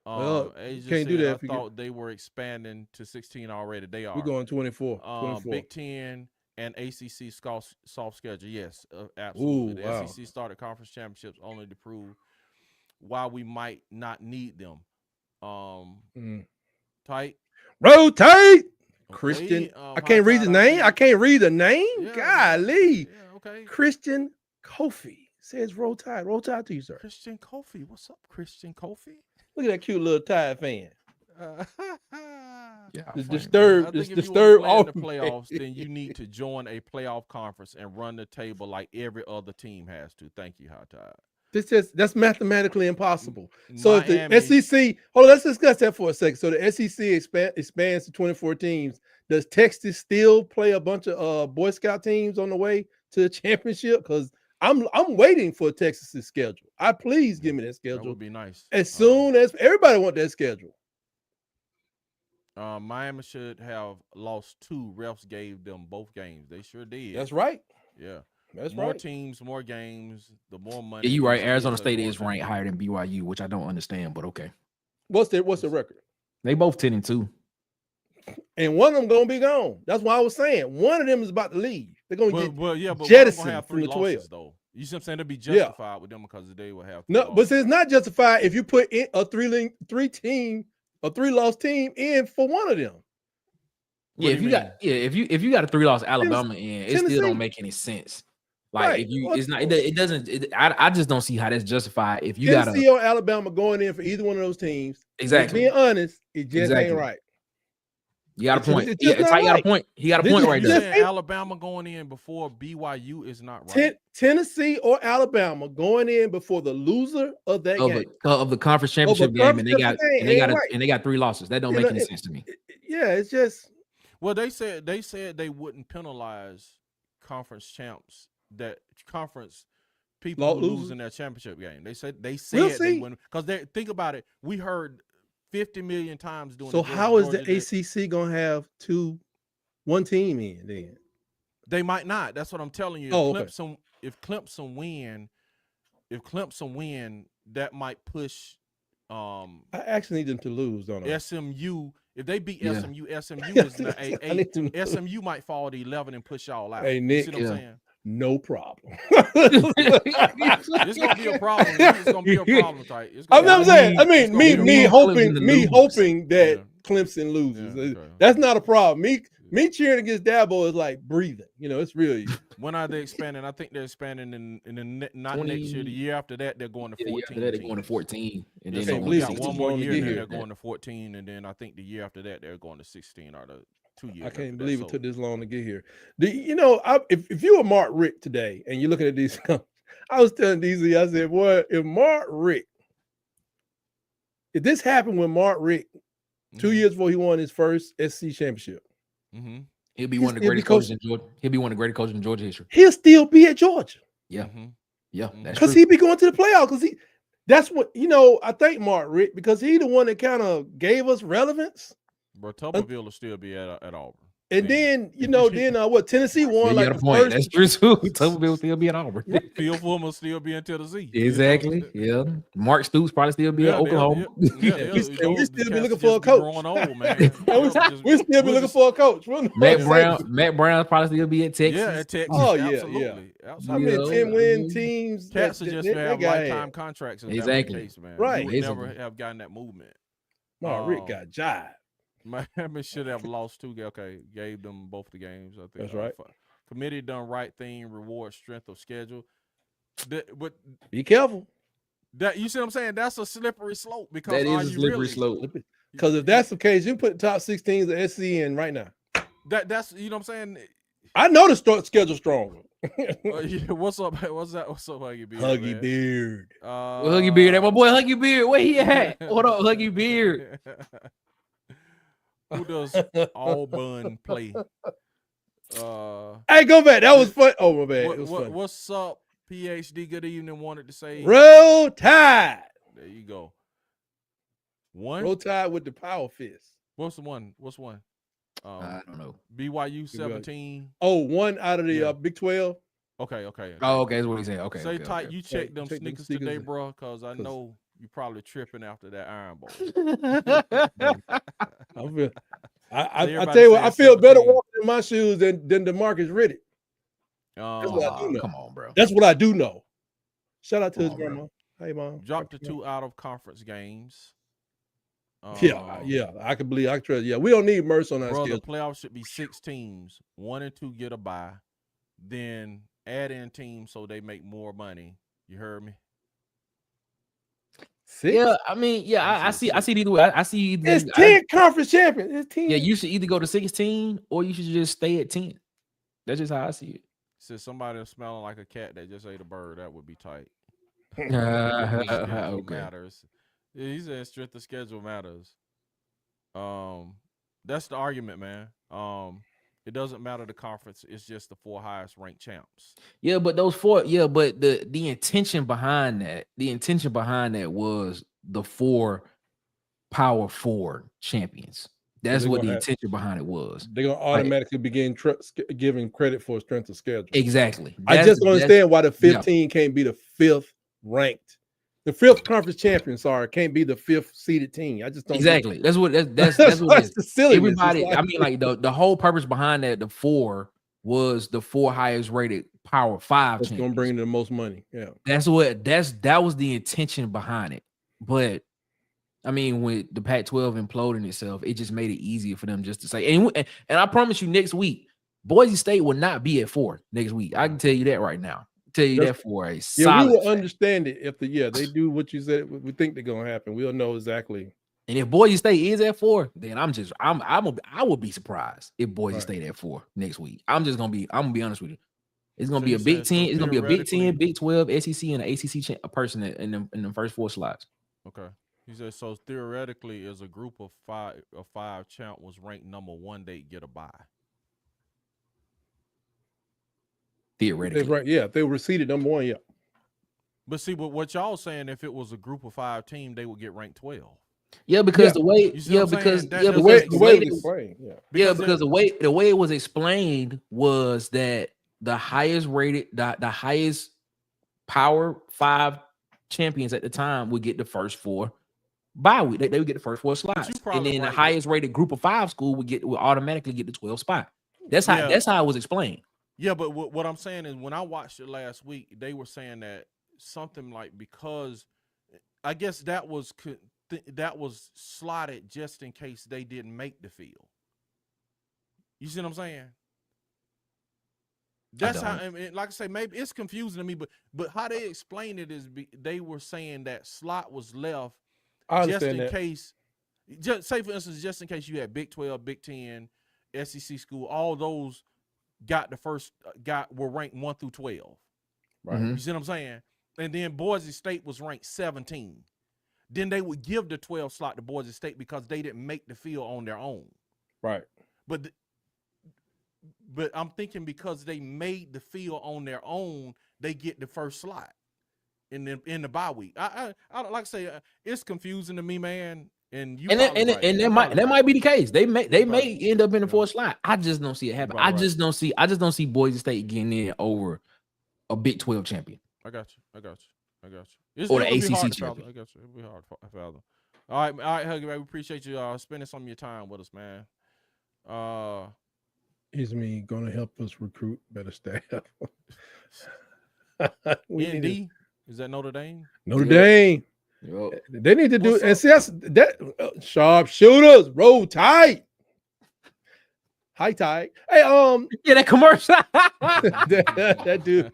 Can't do that. I thought they were expanding to 16 already. They are. We're going 24. Big 10 and ACC soft schedule. Yes, absolutely. Ooh, wow. The SEC started conference championships only to prove why we might not need them. Tight. Rotate. Christian. Okay. I can't read the name. I can't read the name. Yeah, Golly. Yeah, okay. Christian Kofi says roll tide. Roll tide to you, sir. Christian Kofi. What's up, Christian Kofi? Look at that cute little Tide fan. Yeah, disturbed. If disturbed. You want to play in the playoffs, then you need to join a playoff conference and run the table like every other team has to. Thank you, High Tide. That's mathematically impossible. So if the SEC, let's discuss that for a second. So the SEC expands to 24 teams. Does Texas still play a bunch of Boy Scout teams on the way to the championship? Because I'm waiting for Texas's schedule. Please give me that schedule. That would be nice. As soon as everybody want that schedule. Miami should have lost 2. Refs gave them both games. They sure did. That's right. Yeah. That's more right. Teams, more games, the more money. Yeah, you're right. Arizona State is ranked higher than BYU, which I don't understand, but okay. What's the record? They both 10-2. And one of them gonna be gone. That's why I was saying one of them is about to leave. They're gonna but jettisoned have from the 12. Losses, though. You see what I'm saying? They'll be justified with them because they will have. No, but it's not justified if you put in a 3-loss team in for one of them. Yeah, if you got a 3-loss Alabama in, it still don't make any sense. Like if you, it's not. It doesn't. I just don't see how that's justified. If you got Tennessee or Alabama going in for either one of those teams, exactly. Being honest, it just ain't right. You got a point. Yeah, Ty got a point. He got a point right there. Alabama going in before BYU is not right. Tennessee or Alabama going in before the loser of that game of the conference championship game, and they got 3 losses. That don't make any sense to me. Yeah, it's just. Well, they said they wouldn't penalize conference champs. That conference people who losers? lose in their championship game. They said We'll they see. win because they think about it. We heard 50 million times doing. So how is the ACC gonna have one team in then? They might not. That's what I'm telling you. Oh, If Clemson win, that might push. I actually need them to lose, don't I? SMU. If they beat Yeah. SMU is I need to know. SMU might fall to 11 and push y'all out. Hey, Nick, you see what I'm saying? No problem. It's gonna be a problem. It's gonna be a problem, type. I'm saying. I mean, me Clemson to lose. hoping that Yeah. Clemson loses. Yeah, okay. That's not a problem. Me cheering against Dabo is like breathing. It's real easy. When are they expanding? I think they're expanding in the not 20 next year. The year after that, they're going to 14. Yeah, after that, they're going to 14. 14, and Yeah, then so they're we going got to one 16. more Going to year, get and then here. they're going to 14, and then I think the year after that, they're going to 16 or the 2 years. I can't after believe that. it took this long to get here. If you were Mark Richt today and you're looking at these, I was telling DZ, I said, boy, if this happened when Mark Richt 2 years before he won his first SEC championship, Mm-hmm. He'll be He'll one of the still be greatest coaches in Georgia. He'll be one of the greatest coaches in Georgia history. he'll still be at Georgia Yeah, Mm-hmm. yeah, Mhm. that's because true. he'd be going to the playoffs. Because that's what I thank Mark Richt because he the one that kind of gave us relevance. But Tuberville will still be at Auburn. And Man. then what Tennessee won Yeah, you like got a the point. first. That's true too. Tuberville will still be at Auburn. Phil Fulmer will still be in Tennessee. Exactly. Yeah. Mark Stoops probably still be at Oklahoma. We still be looking for a coach. Growing old, man. We still be looking for a coach. Matt Brown probably still be at Texas. Yeah, at Texas. Oh, yeah, absolutely. yeah. Absolutely. How many 10-win teams? Cats are just have lifetime contracts. If Exactly. That was the case, man. Right. You would never have gotten that movement. Mark Richt got jive. Miami should have lost 2. Okay, gave them both the games. I think That's right. Committee done right thing. Reward strength of schedule. But Be careful. that you see what I'm saying? That's a slippery slope because That are is a you slippery really? slope. Because if that's the case, you put the top 6 teams of SEC in right now. That's you know what I'm saying. I know the schedule stronger. Yeah, what's up? What's that? What's up, Huggy Beard? Huggy man? Beard. Well, Huggy Beard, that my boy Huggy Beard. Where he at? What up, Huggy Beard? Who does Auburn play? Hey, go back. That was fun. Oh, my bad. It was fun. What's up, PhD? Good evening. Wanted to say. Roll Tide. There you go. One. Roll Tide with the power fist. What's the one? What's one? I don't know. BYU 17. Oh, one out of the Big 12. Okay. Oh, okay. That's what he's saying. Okay. Say okay, tight. okay. You check them check them sneakers sneakers today, bro, because I know you probably tripping after that Iron Bowl. I Everybody tell you what, said I feel better 17. walking in my shoes than DeMarcus Riddick. That's what I do know. Come on, bro. That's what I do know. Shout out to his Come on, grandma. Hey, mom. Dropped to 2 out of conference games. Yeah, I can believe. I can trust. Yeah, we don't need Merce on our Bro, the schedule. playoffs should be 6 teams. 1 and 2 get a bye. Then add in teams so they make more money. You heard me? 6? Yeah, I mean, yeah, I see it either way. I see either, It's 10 conference champions. It's 10. yeah, you should either go to 16 or you should just stay at 10. That's just how I see it. Said somebody smelling like a cat that just ate a bird. That would be tight. Okay. Matters. Yeah, he said strength of schedule matters. That's the argument, man. It doesn't matter the conference. It's just the 4 highest ranked champs. Yeah, but those 4, but the intention behind that was the 4 Power 4 champions. That's what the intention behind it was. They're gonna automatically begin giving credit for strength of schedule. Exactly. I just don't understand why the 15 can't be the 5th ranked. The 5th conference champion, can't be the 5th seeded team. I just don't exactly. That's what what it is. the silliness. Everybody, I mean, like the whole purpose behind that, the 4 was the 4 highest rated Power 5 That's gonna bring in the most money. Yeah, that was the intention behind it. But I mean, with the Pac-12 imploding itself, it just made it easier for them just to say. And I promise you, next week, Boise State will not be at 4 next week. I can tell you that right now. Tell you that for a solid. We will understand it if they do what you said. We think they're gonna happen. We'll know exactly. And if Boise State is at 4, then I will be surprised if Boise State at 4 next week. I'm gonna be honest with you. It's gonna be a Big 10. It's gonna be a Big 10, Big 12, SEC, and an ACC person in the first 4 slots. Okay. He said so. Theoretically, as a group of 5 champ was ranked number 1, they get a bye. Theoretically, If they were seeded number 1, yeah. But see, what y'all saying, if it was a group of 5 team, they would get ranked 12. Yeah, because the way, You see what I'm because saying? That yeah, doesn't because make the the way way it they- was explained, because the way it was explained was that the highest rated, the highest Power 5 champions at the time would get the first 4 bye week. They would get the first 4 slots, and probably then the right, highest rated group of 5 school would automatically get the 12 spot. That's how it was explained. Yeah, but what I'm saying is, when I watched it last week, they were saying that something like, because I guess that was slotted just in case they didn't make the field. You see what I'm saying? That's how. I mean, like I say, maybe it's confusing to me, but how they explain it is they were saying that slot was left just in case. Just say, for instance, just in case you had Big 12, Big 10, SEC school, all those got the first were ranked 1 through 12. Right. You see what I'm saying? And then Boise State was ranked 17. Then they would give the 12 slot to Boise State because they didn't make the field on their own. Right. But I'm thinking because they made the field on their own, they get the first slot in the bye week. I don't, like I say, it's confusing to me, man. And that might be the case. They may end up in the 4th slot. I just don't see it happen. I just don't see Boise State getting in over a Big 12 champion. I got you. Or the ACC champion. I got you. It'll be hard to fathom. All right, Huggy, man. We appreciate you spending some of your time with us, man. Is me going to help us recruit better staff? ND, is that Notre Dame? Notre Dame. Yep. They need to do it. And see, that's that sharp shooters, roll tight. High tide. Hey, yeah, that commercial. that dude.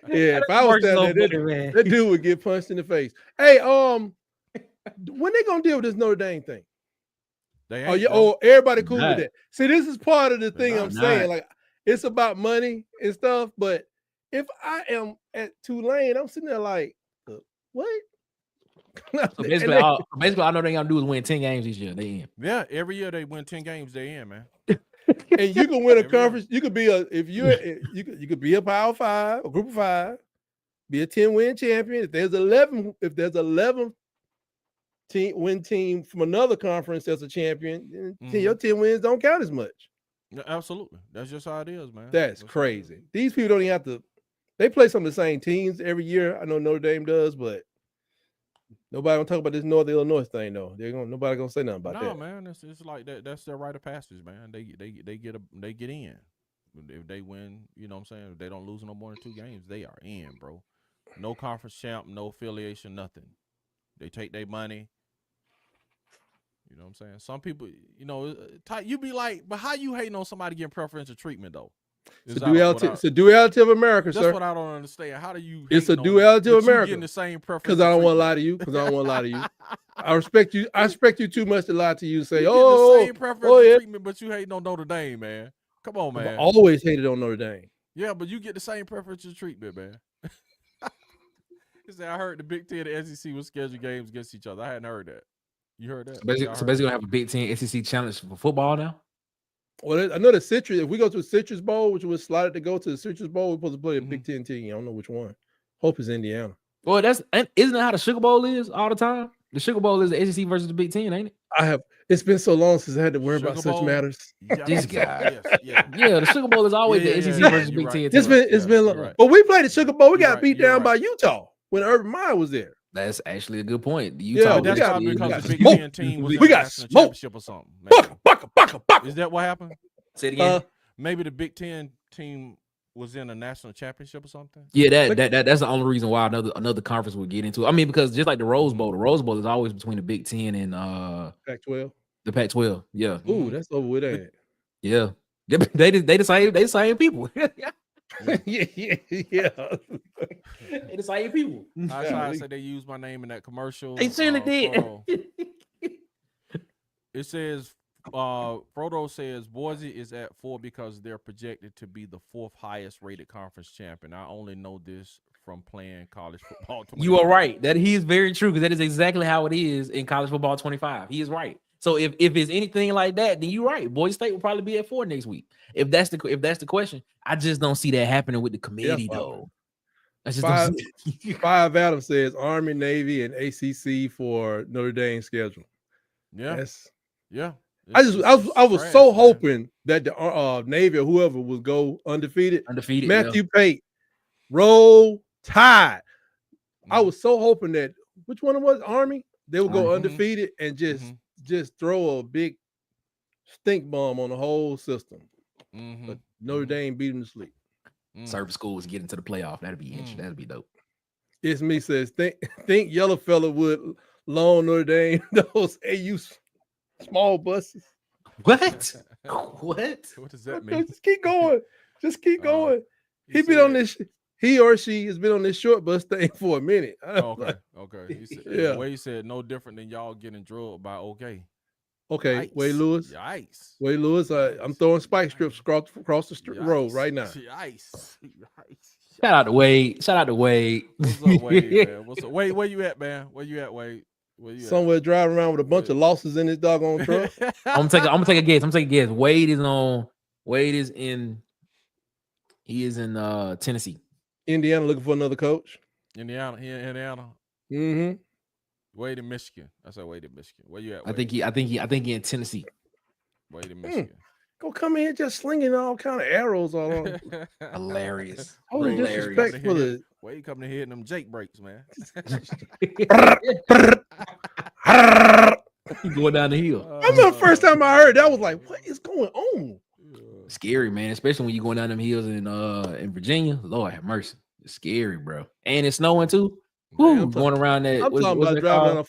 Yeah, if I was standing there, that dude would get punched in the face. Hey, when they gonna deal with this Notre Dame thing? Everybody cool with that. See, this is part of the thing I'm saying. Like, it's about money and stuff. But if I am at Tulane, I'm sitting there like, what? So basically, all Notre Dame gotta do is win 10 games this year. They in. Yeah, every year they win 10 games. They in, man. And you can win a conference. You could be you could be a Power 5, a Group of 5, be a 10-win champion. If there's 11 team from another conference that's a champion, your 10 wins don't count as much. Yeah, absolutely. That's just how it is, man. That's crazy. These people don't even have to. They play some of the same teams every year. I know Notre Dame does, but nobody gonna talk about this North Illinois thing though. Nobody gonna say nothing about that. No, man. It's like that. That's their rite of passage, man. They get in. If they win, you know what I'm saying? If they don't lose no more than 2 games, they are in, bro. No conference champ, no affiliation, nothing. They take their money. You know what I'm saying? Some people, you be like, but how you hating on somebody getting preferential treatment though? It's a duality of America, that's sir. That's what I don't understand. How do you? It's a duality of America. Getting the same preference. Because I don't want to lie to you. I respect you. I respect you too much to lie to you. Say, the same preferential treatment, but you hating on Notre Dame, man. Come on, man. I've always hated on Notre Dame. Yeah, but you get the same preferential treatment, man. I heard the Big 10 and SEC was scheduled games against each other. I hadn't heard that. You heard that? So basically, gonna have a Big 10 SEC challenge for football now. Well, I know the Citrus. If we go to the Citrus Bowl, which was slotted to go to the Citrus Bowl, we're supposed to play a Big 10 team. I don't know which one. Hope it's Indiana. Well, isn't that how the Sugar Bowl is all the time? The Sugar Bowl is the SEC versus the Big 10, ain't it? It's been so long since I had to worry about such matters. This guy. Yeah, the Sugar Bowl is always the SEC versus Big 10. It's been long. Right. But we played the Sugar Bowl. We got beat down by Utah when Urban Meyer was there. That's actually a good point. Utah, that's probably because the Big 10 team was in the national championship or something. Baka. Is that what happened? Say it again. Maybe the Big 10 team was in a national championship or something. Yeah, that's the only reason why another conference would get into it. I mean, because just like the Rose Bowl is always between the Big 10 and Pac-12. The Pac-12. Yeah. Ooh, that's over with that. Yeah. They the same people. yeah. They the same people. I tried to say they used my name in that commercial. They certainly did. It says Frodo says Boise is at 4 because they're projected to be the 4th highest rated conference champion. I only know this from playing college football. You are right. That he is very true, because that is exactly how it is in college football 25. He is right. So if it's anything like that, then you're right. Boise State will probably be at 4 next week. If that's the question, I just don't see that happening with the committee though. I just don't see. Five Adams says Army, Navy, and ACC for Notre Dame schedule. Yeah, That's, yeah. I was trash, so man. hoping that the Navy or whoever would go undefeated. Undefeated. Matthew Pate, Roll Tide. I Mhm. was so hoping that which one it was Army, they would go Mhm. undefeated and just throw a big stink bomb on the whole system. Mhm. But Notre Dame beat them to sleep. Service schools get into the playoff. That'd be interesting. That'd be dope. It's me says think Yellow Fella would loan Notre Dame those AU small buses. What? What? What does that mean? Just keep going. Just keep going. He Been on said- this. He or she has been on this short bus thing for a minute. Okay, okay. He said, Yeah. Wade said no different than y'all getting drugged by OK. Okay, Yikes. Wade Lewis. Yikes. Wade Lewis. I'm throwing spike strips across the road Yikes. right now. Yikes. Yikes. Shout out to Wade. Shout out to Wade. What's up, Wade, man? What's up? Wade, where you at, man? Where you at, Wade? Where you Somewhere driving around with a bunch of losses in his doggone truck. I'm gonna take a guess. Wade is in Tennessee. Indiana looking for another coach. Indiana, here in Indiana. Mm-hmm. Wade in Michigan. I said Wade in Michigan. Where you at? I Wade? think he in Tennessee. Wade in Michigan. Go come in here just slinging all kind of arrows all on. Hilarious. I was Hilarious. disrespectful. To... Wade coming in here in them Jake breaks, man. Going down the hill. I remember the first time I heard that, I was like, what is going on? Scary, man. Especially when you're going down them hills in Virginia. Lord have mercy. It's scary, bro. And it's snowing too. Woo, going around that. I'm talking about driving on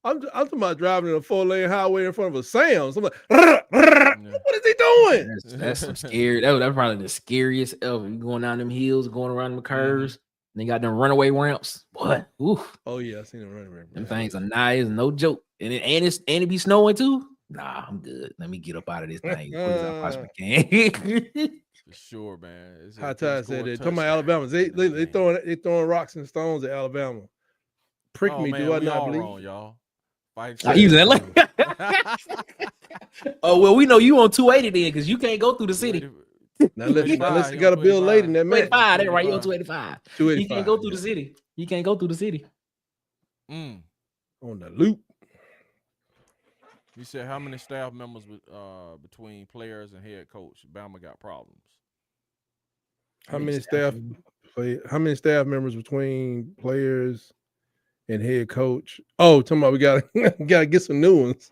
I'm talking about driving in a 4-lane highway in front of a Sam's. I'm like, what is he doing? That's some scary. That's probably the scariest ever. You going down them hills, going around them curves. And they got them runaway ramps. What? Oof. Oh yeah, I seen them running ramp. Them things are nice, no joke. And it be snowing too. Nah, I'm good. Let me get up out of this thing as quick as I possibly can. For sure, man. It's High Tide said that. Talking about Alabama, they throwing rocks and stones at Alabama. Prick me, do I not believe? Wrong, y'all. Oh well, we know you on 280 then, because you can't go through the city. Now unless you got a bill late in that man. 285, that's right. You on 285. 285. You can't go through the city. You can't go through the city. On the loop. You said how many staff members between players and head coach? Bama got problems. How many staff members between players and head coach? Oh, talking about we gotta get some new ones.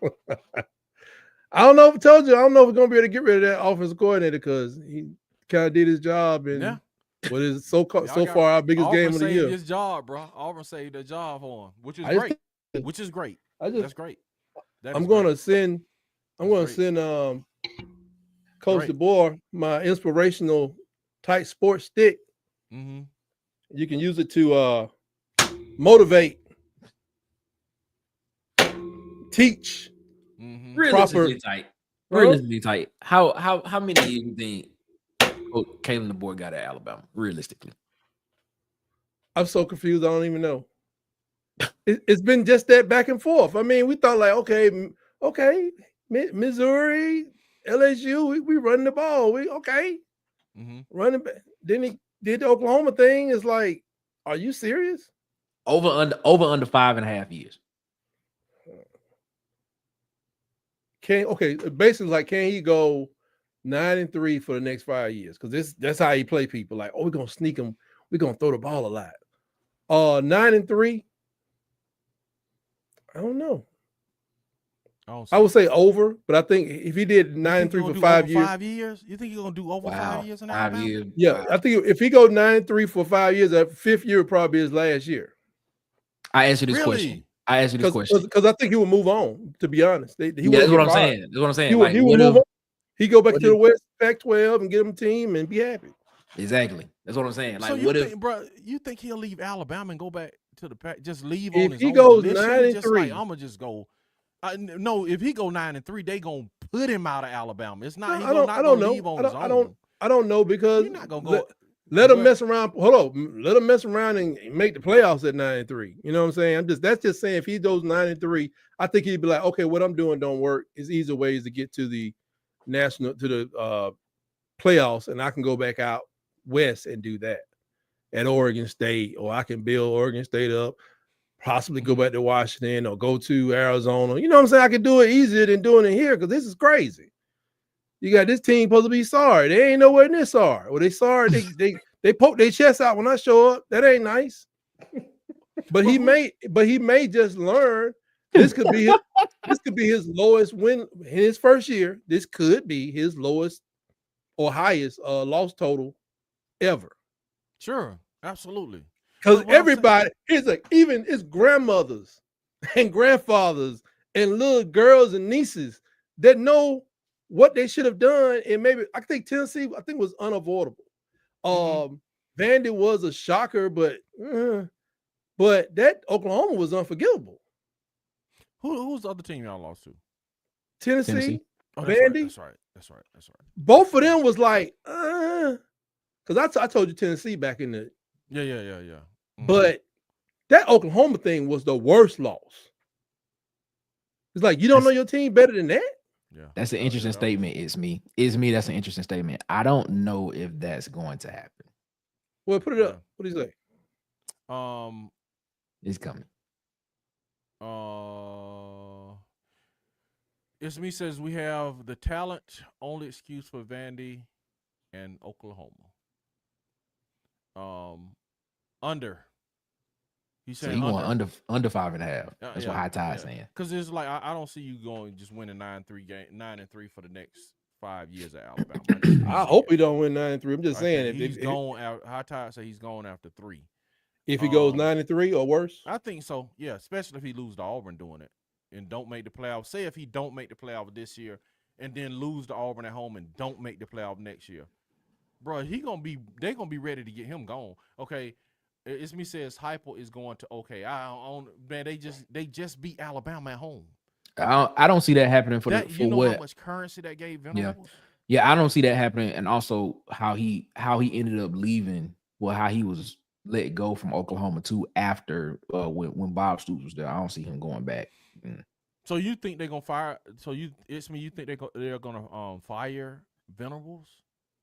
I don't know if I told you. I don't know if we're gonna be able to get rid of that offensive coordinator because he kind of did his job and what is so far our biggest Auburn game of the year. His job, bro. Auburn saved the job for him, which is great. Which is great. That's great. I'm gonna send Coach DeBoer my inspirational tight sports stick. Mm-hmm. You can use it to motivate, teach. Mm-hmm. Realistically tight. Realistically tight. How many do you think Kalen DeBoer got at Alabama? Realistically, I'm so confused. I don't even know. It's been just that back and forth. I mean, we thought like, okay, Missouri, LSU, we running the ball. Running back. Then he did the Oklahoma thing. It's like, are you serious? Over under 5.5 years. Basically like, can he go 9-3 for the next 5 years? Because that's how he play people. Like, we're gonna sneak him. We're gonna throw the ball a lot. 9-3. I don't know. I would say over, but I think if he did 9-3 for 5 years. 5 years? You think he's gonna do over 5 years? 5 years. Yeah, I think if he goes 9-3 for 5 years, that 5th year would probably be his last year. I asked you this question. Because I think he would move on. To be honest, that's what I'm saying. That's what I'm saying. He would move on. He go back to the West Pac-12 and get him a team and be happy. Exactly. That's what I'm saying. Like, so you think he'll leave Alabama and go back to the Pac? Just leave if on his he own goes mission? 9-3. I'm gonna just go. No, if he go 9-3, they gonna put him out of Alabama. It's not. I don't know because you're not gonna go. Let him mess around. Hold on. Let him mess around and make the playoffs at 9-3. You know what I'm saying? That's just saying if he goes 9-3, I think he'd be like, okay, what I'm doing don't work. It's easier ways to get to the playoffs, and I can go back out west and do that. at Oregon State, or I can build Oregon State up, possibly go back to Washington or go to Arizona. You know what I'm saying? I can do it easier than doing it here because this is crazy. You got this team supposed to be sorry. They ain't nowhere near sorry. Well, they sorry. They poke their chest out when I show up. That ain't nice. But he may just learn. This could be his lowest win in his first year. This could be his lowest or highest loss total ever. Sure, absolutely. Because everybody is like, even his grandmothers and grandfathers and little girls and nieces that know what they should have done. And maybe I think Tennessee, I think, was unavoidable. Vandy was a shocker, but that Oklahoma was unforgivable. Who's the other team y'all lost to? Tennessee. Oh, Vandy. That's right. Both of them was like, because I told you Tennessee back in the yeah. Mm-hmm. But that Oklahoma thing was the worst loss. It's like you don't know your team better than that. Yeah, that's an interesting statement. It's me. That's an interesting statement. I don't know if that's going to happen. Well, put it up. What do you say? It's coming. It's me says we have the talent. Only excuse for Vandy and Oklahoma. Under. He's saying so under 5.5. That's what High Tide's saying. Because it's like I don't see you going just winning 9-3 for the next 5 years at Alabama. I hope he don't win 9-3. I'm just saying if he's going out. High Tide say he's going after 3. If he goes 9-3 or worse, I think so. Yeah, especially if he loses to Auburn doing it and don't make the playoffs. Say if he don't make the playoff this year and then lose to Auburn at home and don't make the playoff next year, bro, they're gonna be ready to get him gone. Okay, it's me says Heupel is going to man. They just beat Alabama at home. I don't see that happening for you know what how much currency that gave Venables? Yeah, I don't see that happening, and also how he ended up leaving. Well, how he was let go from Oklahoma too after when Bob Stoops was there. I don't see him going back. So you think they're gonna fire? So you think they're gonna fire Venables?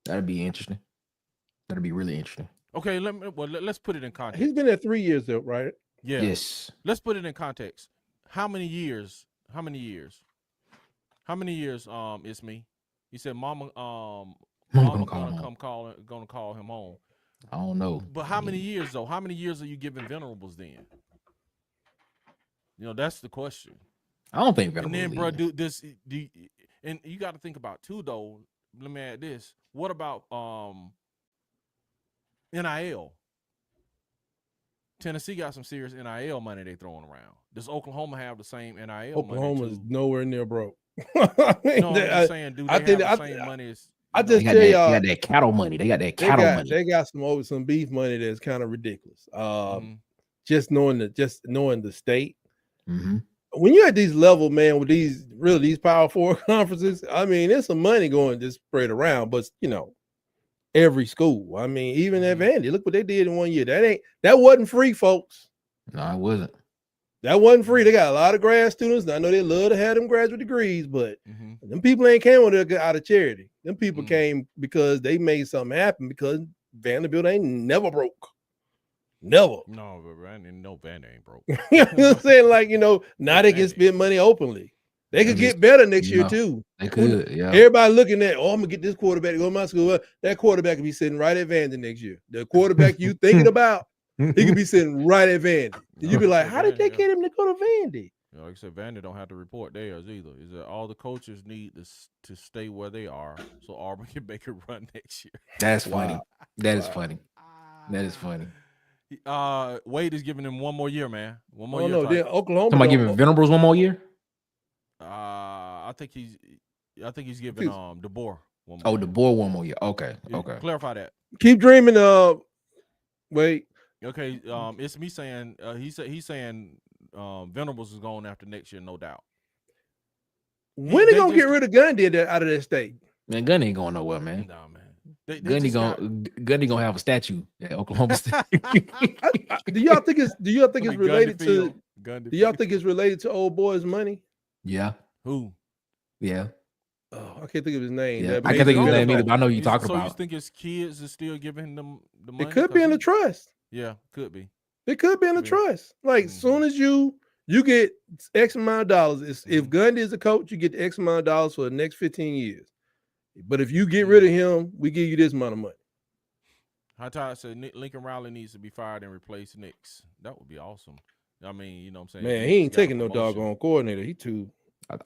That'd be interesting. That'd be really interesting. Okay, let's put it in context. He's been there 3 years though, right? Yeah. Yes. Let's put it in context. How many years? It's me. He said, "Mama, gonna call him home." I don't know. But how many years though? How many years are you giving Venables then? You know, that's the question. I don't think Venables. And then, bro, and you got to think about too, though. Let me add this. What about NIL? Tennessee got some serious NIL money they throwing around. Does Oklahoma have the same NIL money? Oklahoma's nowhere near broke. No, I'm just saying, do they have the same money as? I just tell you, they got that cattle money. They got that cattle money. They got some beef money that's kind of ridiculous. Just knowing the state. Mm-hmm. When you're at these level, man, with these Power 4 conferences, I mean, there's some money going just spread around. But every school. I mean, even at Vandy, look what they did in 1 year. That wasn't free, folks. No, it wasn't. That wasn't free. They got a lot of grad students. And I know they love to have them graduate degrees, but them people ain't came out of charity. Them people came because they made something happen because Vanderbilt ain't never broke. Never. No, but Vandy ain't broke. You know what I'm saying? Like, now they can spend money openly. They could get better next year too. They could, yeah. Everybody looking at, I'm gonna get this quarterback to go to my school. That quarterback could be sitting right at Vandy next year. The quarterback you thinking about, he could be sitting right at Vandy. And you be like, how did they get him to go to Vandy? Like I said, Vandy don't have to report theirs either. Is that all the coaches need to stay where they are so Auburn can make a run next year? That's funny. That is funny. That is funny. Wade is giving him one more year, man. One more year. No, then Oklahoma. Somebody giving Venables one more year? I think he's giving DeBoer one more. Oh, DeBoer one more year. Okay. Clarify that. Keep dreaming. Wait. Okay. It's me saying. He's saying Venables is going after next year, no doubt. When they gonna get rid of Gundy out of that state? Man, Gundy ain't going nowhere, man. Nah, man. Gundy gonna have a statue at Oklahoma State. Do y'all think it's related to? Do y'all think it's related to old boy's money? Yeah. Who? Yeah. Oh, I can't think of his name. Yeah, that I can't think of his major name either, NFL. but I know who you're talking So you about. think his kids is still giving them the money? It could be in the trust. Yeah, could be. It could be in the Yeah. trust. Like soon as you get X amount of dollars. If Gundy is a coach, you get the X amount of dollars for the next 15 years. But if you get rid of him, we give you this amount of money. High Tide said Lincoln Riley needs to be fired and replace Nix. That would be awesome. I mean, you know what I'm saying? Man, he ain't taking no doggone coordinator. He too.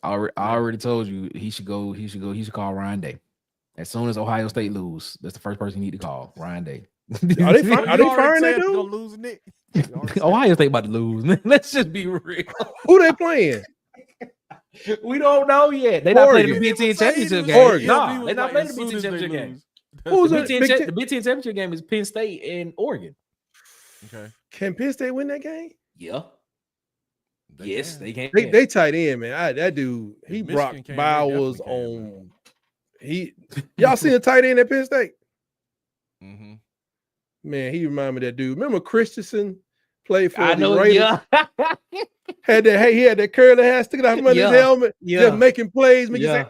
I already told you he should go. He should call Ryan Day. As soon as Ohio State lose, that's the first person you need to call. Ryan Day. Are they firing that dude? Lose Nick. Ohio State about to lose. Let's just be real. Who they playing? We don't know yet. They not playing the Big Ten championship game. No, they not playing the Big Ten championship game. The Big Ten championship game is Penn State and Oregon. Okay. Can Penn State win that game? Yeah. Yes, they can. They tight end, man. That dude, he Brock Bowers on. Y'all seen a tight end at Penn State? Mm-hmm. Man, he reminded me of that dude. Remember Christensen played for I the know, Raiders? yeah. He had that curly hair sticking out from under his helmet, just making plays, making you say,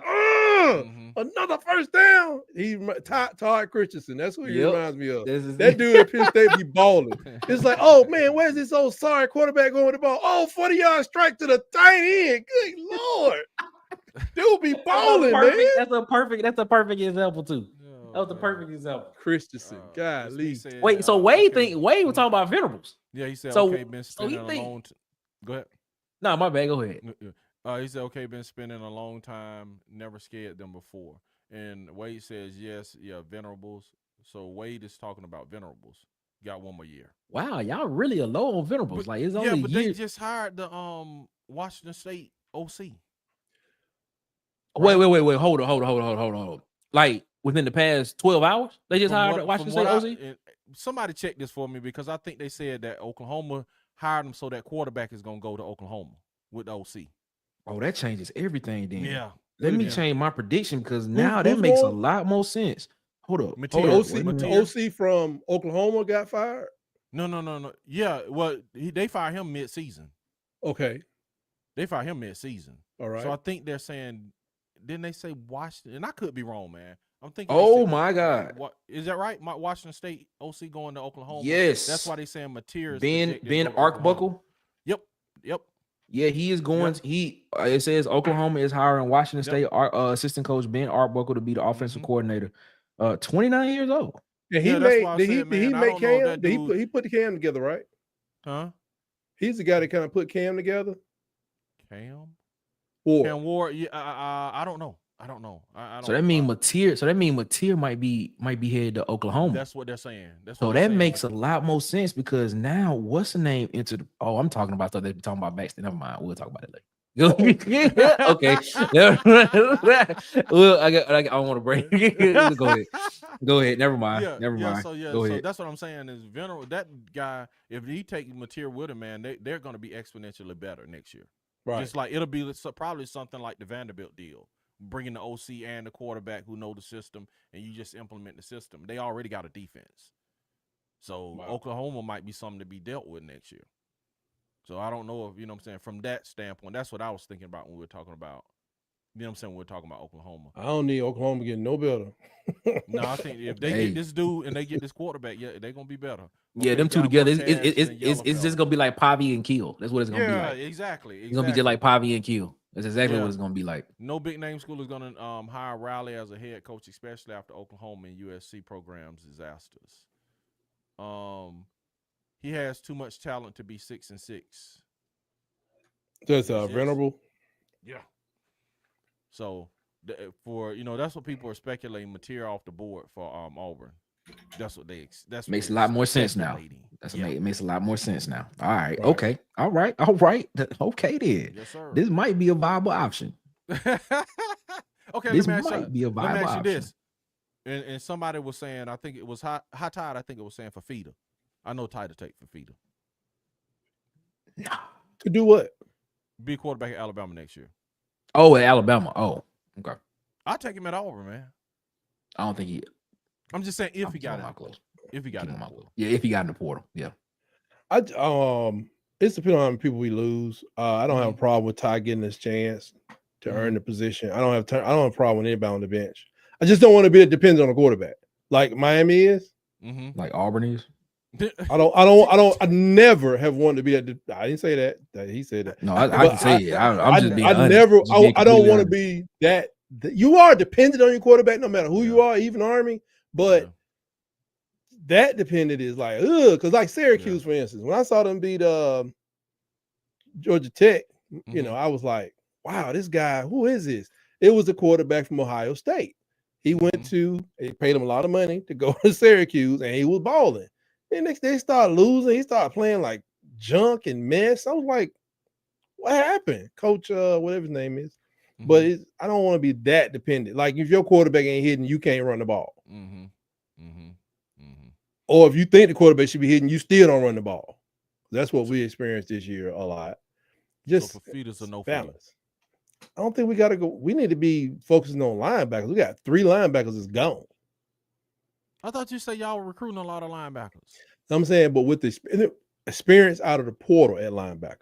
another first down. He Todd Christensen. That's who he reminds me of. That dude at Penn State be balling. It's like, oh man, where's this old sorry quarterback going with the ball? Oh, 40-yard strike to the tight end. Good Lord. Dude be balling, man. That's a perfect example too. That was the perfect example. Christensen, golly. Wait, so Wade was talking about Venables. Yeah, he said, so, okay, been spending a long time. Go ahead. No, my bad. Go ahead. He said, okay, been spending a long time, never scared them before. And Wade says, yes, Venerables. So Wade is talking about Venerables. Got one more year. Wow, y'all really are low on Venerables. Like it's only they just hired the Washington State OC. Right? Wait. Hold on. Like within the past 12 hours, they just hired Washington State OC? Somebody check this for me because I think they said that Oklahoma hired him so that quarterback is going to go to Oklahoma with the OC. Oh, that changes everything then. Yeah. Let me change my prediction because now that makes a lot more sense. Hold up. OC from Oklahoma got fired? No. Yeah, well, they fired him mid-season. Okay. They fired him mid-season. All right. So I think they're saying, didn't they say Washington? And I could be wrong, man. I'm thinking. Oh my God! What is that right? My Washington State OC going to Oklahoma. Yes, that's why they saying Mateer. Ben Arbuckle. Yep. Yeah, he is going. It says Oklahoma is hiring Washington State assistant coach Ben Arbuckle to be the offensive coordinator. 29 years old. Yeah, he make Cam. He put the Cam together, right? Huh? He's the guy that kind of put Cam together. Cam Ward. Yeah, I don't know. I don't. So that means Mateer might be headed to Oklahoma. That's what they're saying. That makes a lot more sense because now what's the name into the? Oh, I'm talking about stuff they're talking about backstage. Never mind. We'll talk about it later. Okay. Well, I don't want to break. Go ahead. Never mind. Never mind. So that's what I'm saying is Venerable. That guy, if he take Mateer with him, man, they're going to be exponentially better next year. Right. Just like it'll be probably something like the Vanderbilt deal. Bringing the OC and the quarterback who know the system, and you just implement the system. They already got a defense. So Oklahoma might be something to be dealt with next year. So I don't know if, you know what I'm saying, from that standpoint, that's what I was thinking about when we were talking about, you know what I'm saying, when we were talking about Oklahoma. I don't need Oklahoma getting no better. No, I think if they get this dude and they get this quarterback, they're going to be better. Yeah, them two together, it's just going to be like Pavi and Keel. That's what it's going to be like. Yeah, exactly. It's going to be just like Pavi and Keel. That's exactly what it's going to be like. No big name school is going to hire Riley as a head coach, especially after Oklahoma and USC programs disasters. He has too much talent to be 6-6. That's Venerable. Yeah. So that's what people are speculating. Mateer off the board for Auburn. That's makes a lot more sense now. It makes a lot more sense now. All right. Okay. All right. Okay then. Yes, sir. This might be a viable option. Okay. This might be a viable option. This. And somebody was saying, I think it was High Tide. I think it was saying Fafita. I know Tide to take Fafita. No. To do what? Be a quarterback at Alabama next year. Oh, at Alabama. Oh, okay. I'll take him at Auburn, man. I don't think he. I'm just saying if he got it. If he got it. Yeah, if he got in the portal. Yeah. It's depending on how many people we lose. I don't have a problem with Ty getting his chance to earn the position. I don't have a problem with anybody on the bench. I just don't want to be dependent on a quarterback like Miami is. Like Auburn is. I never have wanted to be at. I didn't say that. He said that. No, I can say it. I'm just being honest. I don't want to be that. You are dependent on your quarterback, no matter who you are, even Army. But that dependent is like, because like Syracuse, for instance, when I saw them beat Georgia Tech, you know, I was like, wow, this guy, who is this? It was a quarterback from Ohio State. He went to, they paid him a lot of money to go to Syracuse, and he was balling. And next day, he started losing. He started playing like junk and mess. I was like, what happened? Coach, whatever his name is. But I don't want to be that dependent. Like if your quarterback ain't hitting, you can't run the ball. Or if you think the quarterback should be hitting, you still don't run the ball. That's what we experienced this year a lot. Just so for feeders or no balance. I don't think we got to go. We need to be focusing on linebackers. We got 3 linebackers that's gone. I thought you said y'all were recruiting a lot of linebackers. I'm saying, but with the experience out of the portal at linebacker.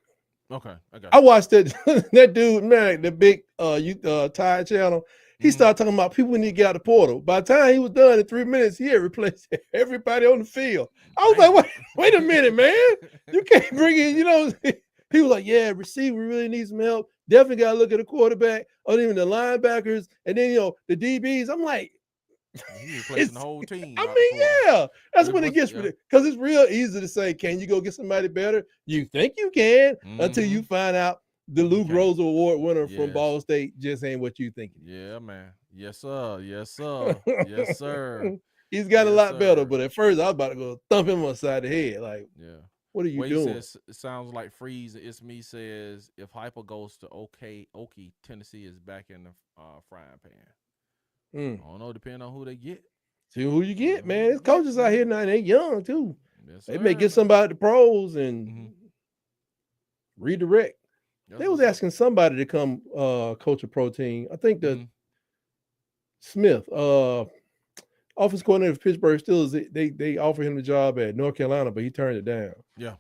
Okay, I watched that that dude, man, the big Tide channel. He started talking about people need to get out of the portal. By the time he was done in 3 minutes, he had replaced everybody on the field. I was like, wait a minute, man. You can't bring in, you know. He was like, yeah, receiver really needs some help. Definitely got to look at the quarterback, or even the linebackers, and then, you know, the DBs. I'm like, he replacing the whole team. I mean, yeah, that's when it gets because it's real easy to say, can you go get somebody better? You think you can until you find out the Luke Rose Award winner from Ball State just ain't what you think. Yeah, man. Yes, sir. Yes, sir. Yes, sir. He's got a lot better, but at first I was about to go thump him upside the head. Like, what are you doing? Says, it sounds like Freeze. It's me says if Hyper goes to Okie, Tennessee is back in the frying pan. I don't know, depending on who they get. See who you get, man. There's coaches out here now, and they young too. Yes, they may get somebody at the pros and redirect. They was asking somebody to come coach a pro team. I think that Smith, offensive coordinator for Pittsburgh Steelers, they offered him the job at North Carolina, but he turned it down. Yeah.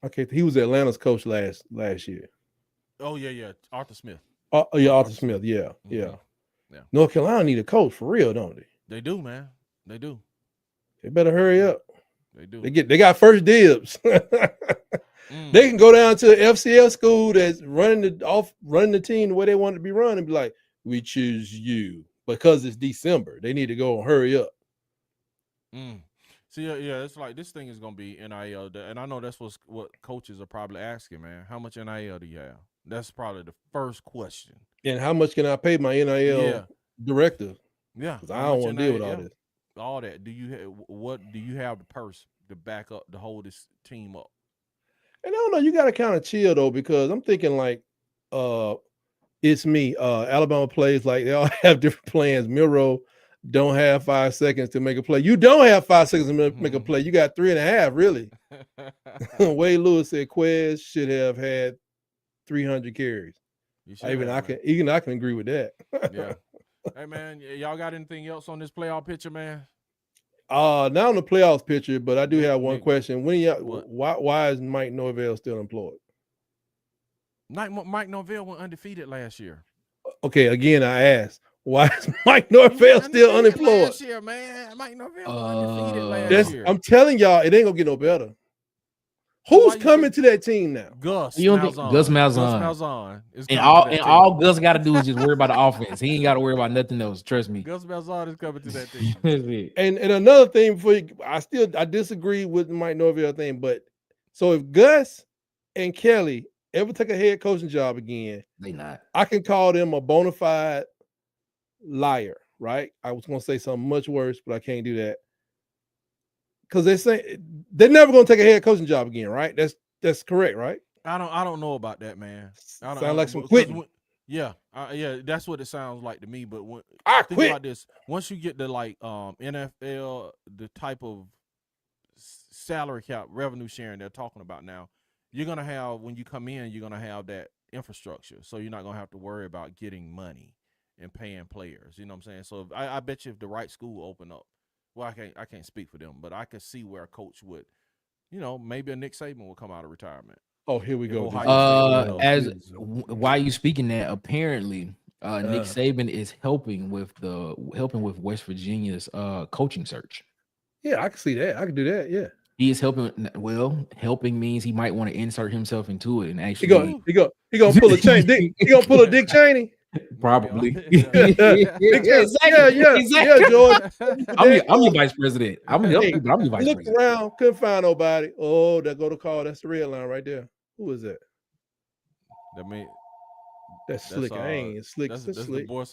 Okay, he was Atlanta's coach last year. Oh yeah, Arthur Smith. Arthur Smith. Yeah. North Carolina need a coach for real, don't they? They do, man. They do. They better hurry up. They do. They got first dibs. They can go down to FCS school that's running the team the way they want it to be run and be like, we choose you because it's December. They need to go and hurry up. See, yeah, it's like this thing is gonna be NIL, and I know that's what coaches are probably asking, man. How much NIL do you have? That's probably the first question. And how much can I pay my NIL director? Yeah, because I don't want to deal with all this. All that. What do you have the purse to back up to hold this team up? And I don't know, you got to kind of chill though, because I'm thinking like, it's me. Alabama plays like they all have different plans. Milroe don't have 5 seconds to make a play. You don't have 5 seconds to make a play. You got 3.5, really. Wade Lewis said Quez should have had 300 carries. I can agree with that. Yeah. Hey man, y'all got anything else on this playoff picture, man? Not on the playoffs picture, but I do have one question. Why is Mike Norvell still employed? Mike Norvell went undefeated last year. Okay, again, I asked, why is Mike Norvell still unemployed? Last year, man. Mike Norvell went undefeated last year. I'm telling y'all, it ain't gonna get no better. Who's coming to that team now? Gus Malzahn. Gus Malzahn. And all Gus got to do is just worry about the offense. He ain't got to worry about nothing else. Trust me. Gus Malzahn is coming to that team. and another thing for you, I disagree with the Mike Norvell thing, but so if Gus and Kelly ever take a head coaching job again, they not. I can call them a bona fide liar, right? I was gonna say something much worse, but I can't do that. Because they say they're never going to take a head coaching job again, right? That's correct, right? I don't know about that, man. Sound like some quitting. Yeah, that's what it sounds like to me. But think about this: once you get the NFL, the type of salary cap revenue sharing they're talking about now, you're gonna have when you come in, you're gonna have that infrastructure, so you're not gonna have to worry about getting money and paying players. You know what I'm saying? So I bet you if the right school open up. Well, I can't speak for them, but I could see where a coach would, maybe a Nick Saban will come out of retirement. Oh, here we go. Ohio State, Why you speaking that? Apparently, Nick Saban is helping with West Virginia's coaching search. Yeah, I can see that. I can do that. Yeah. He is helping. Well, helping means he might want to insert himself into it and actually. He gonna pull a chain. He gonna pull a Dick Cheney. Probably. Yeah, George. I'm your vice president. I'm your vice president. Look around, couldn't find nobody. Oh, there go the call. That's the red line right there. Who is that? That's Slick. I ain't Slick. This is the boy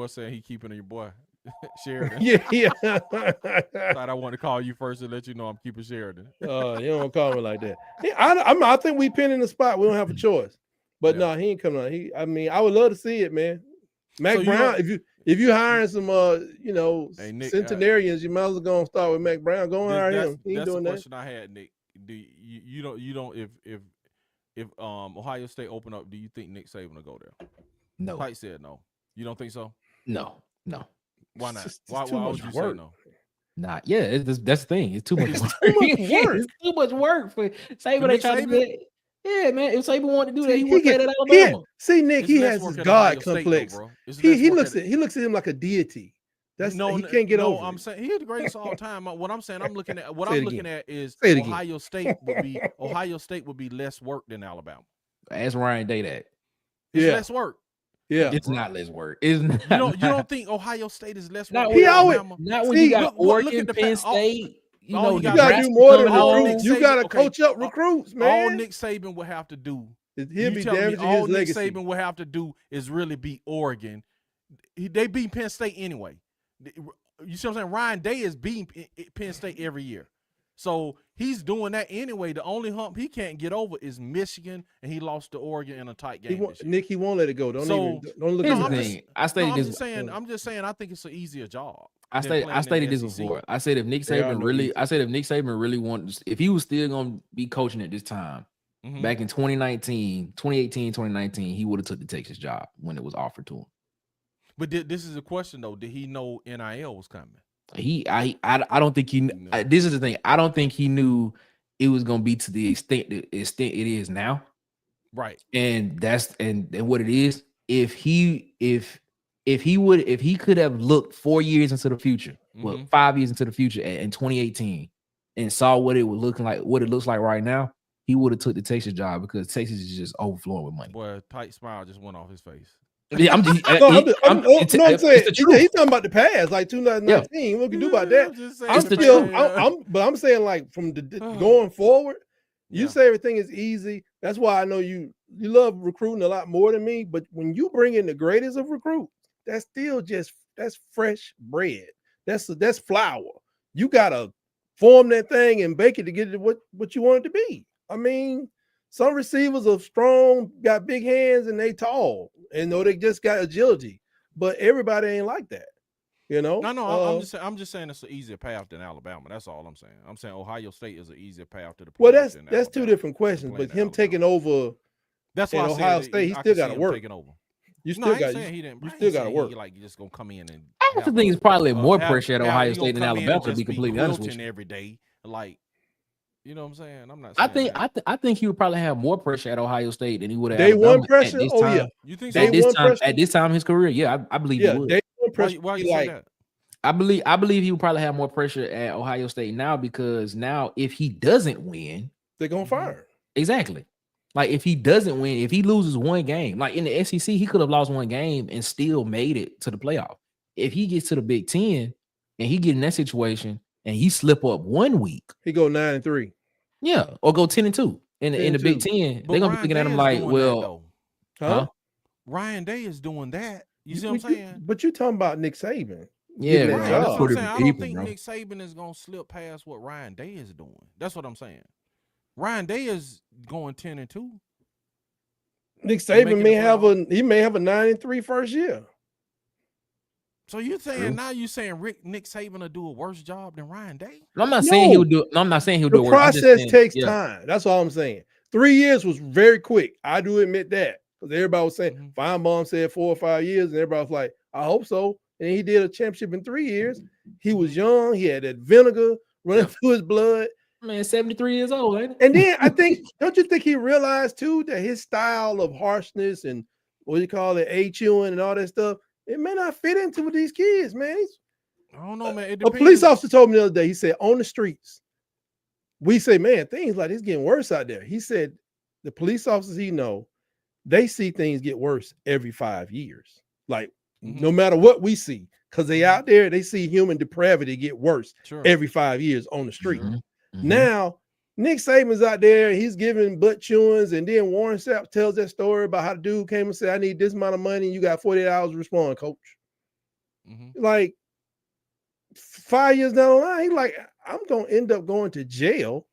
saying he keeping your boy Sheridan. Yeah. Thought I wanted to call you first and let you know I'm keeping Sheridan. You don't call me like that. I think we pin in the spot. We don't have a choice. But no, he ain't coming on. I would love to see it, man. Mac Brown. If you hiring some Nick, centenarians, you might as well go and start with Mac Brown. Go and hire him. He ain't doing that. That's the question I had, Nick. Do you don't if Ohio State open up, do you think Nick Saban will go there? No. Pike said no. You don't think so? No. Why not? Why would you say no? Not that's the thing. It's too much work. It's too much work for Saban. They try to do it. Yeah, man. If Saban wanted to do that, he would play at Alabama. See, Nick, he has his God complex. He looks at him like a deity. He can't get over. I'm saying he's the greatest of all time. What I'm saying, I'm looking at is Ohio State would be less work than Alabama. Ask Ryan Day that. It's less work. Yeah, it's not less work. It's not, you don't think Ohio State is less work? Not when you got Oregon, Penn State. You gotta do more than recruits. You gotta coach up recruits, man. All Nick Saban will have to do. He'll be damaging his legacy. Nick Saban will have to do is really beat Oregon. They beat Penn State anyway. You see what I'm saying? Ryan Day is beating Penn State every year. So he's doing that anyway. The only hump he can't get over is Michigan, and he lost to Oregon in a tight game. Nick, he won't let it go. Don't look at the thing. I'm just saying I think it's an easier job. I stated this before. I said if Nick Saban really wanted, if he was still gonna be coaching at this time, back in 2018, 2019, he would have took the Texas job when it was offered to him. But this is a question though. Did he know NIL was coming? I don't think he. This is the thing. I don't think he knew it was gonna be to the extent it is now. Right. And that's and what it is. If he could have looked 4 years into the future, 5 years into the future in 2018, and saw what it looks like right now, he would have took the Texas job because Texas is just overflowing with money. Boy, a tight smile just went off his face. Yeah, I'm saying he's talking about the past, like 2019. What we can do about that? I'm saying like from the going forward, you say everything is easy. That's why I know you love recruiting a lot more than me. But when you bring in the greatest of recruits, that's still that's fresh bread. That's flour. You gotta form that thing and bake it to get it what you want it to be. I mean, some receivers are strong, got big hands, and they tall, and they just got agility. But everybody ain't like that, No, I'm just saying it's an easier path than Alabama. That's all I'm saying. I'm saying Ohio State is an easier path to the. Well, that's two different questions. But him taking over, that's why Ohio State, he still got to work. Taking over. You still got to work. Like you just gonna come in and. I also think it's probably more pressure at Ohio State than Alabama. To be completely honest with you, every day, like. You know what I'm saying? I'm not. I think he would probably have more pressure at Ohio State than he would have. Day one pressure. Yeah. You think so? At this time in his career, yeah, I believe he would. Day one pressure. Why you say that? I believe he would probably have more pressure at Ohio State now because now if he doesn't win, they're gonna fire him. Exactly. Like if he doesn't win, if he loses one game, like in the SEC, he could have lost one game and still made it to the playoff. If he gets to the Big Ten and he get in that situation and he slip up 1 week, he go 9-3. Yeah, or go 10-2 in the Big Ten. They're gonna be looking at him like, well, Ryan Day is doing that. You see what I'm saying? But you talking about Nick Saban? Yeah, right. That's what I'm saying. I don't think Nick Saban is gonna slip past what Ryan Day is doing. That's what I'm saying. Ryan Day is going 10-2. Nick Saban may have a 9-3 first year. So you saying now you saying Nick Saban will do a worse job than Ryan Day? I'm not saying he'll do. I'm not saying he'll do. The process takes time. That's all I'm saying. 3 years was very quick. I do admit that because everybody was saying Feinbaum said 4 or 5 years, and everybody was like, "I hope so." And he did a championship in 3 years. He was young. He had that vinegar running through his blood. Man, 73 years old, ain't it? And then I think, don't you think he realized too that his style of harshness and what do you call it, chewing and all that stuff, it may not fit into with these kids, man. I don't know, man. It A depends. police officer told me the other day, he said, on the streets, we say, man, things like this getting worse out there. He said the police officers he know, they see things get worse every 5 years. Like no matter what we see, because they out there, they see human depravity get worse every 5 years on the street. Now, Nick Saban's out there, he's giving butt chewings, and then Warren Sapp tells that story about how the dude came and said, I need this amount of money, and you got 48 hours to respond, coach. Like 5 years down the line, he's like, I'm gonna end up going to jail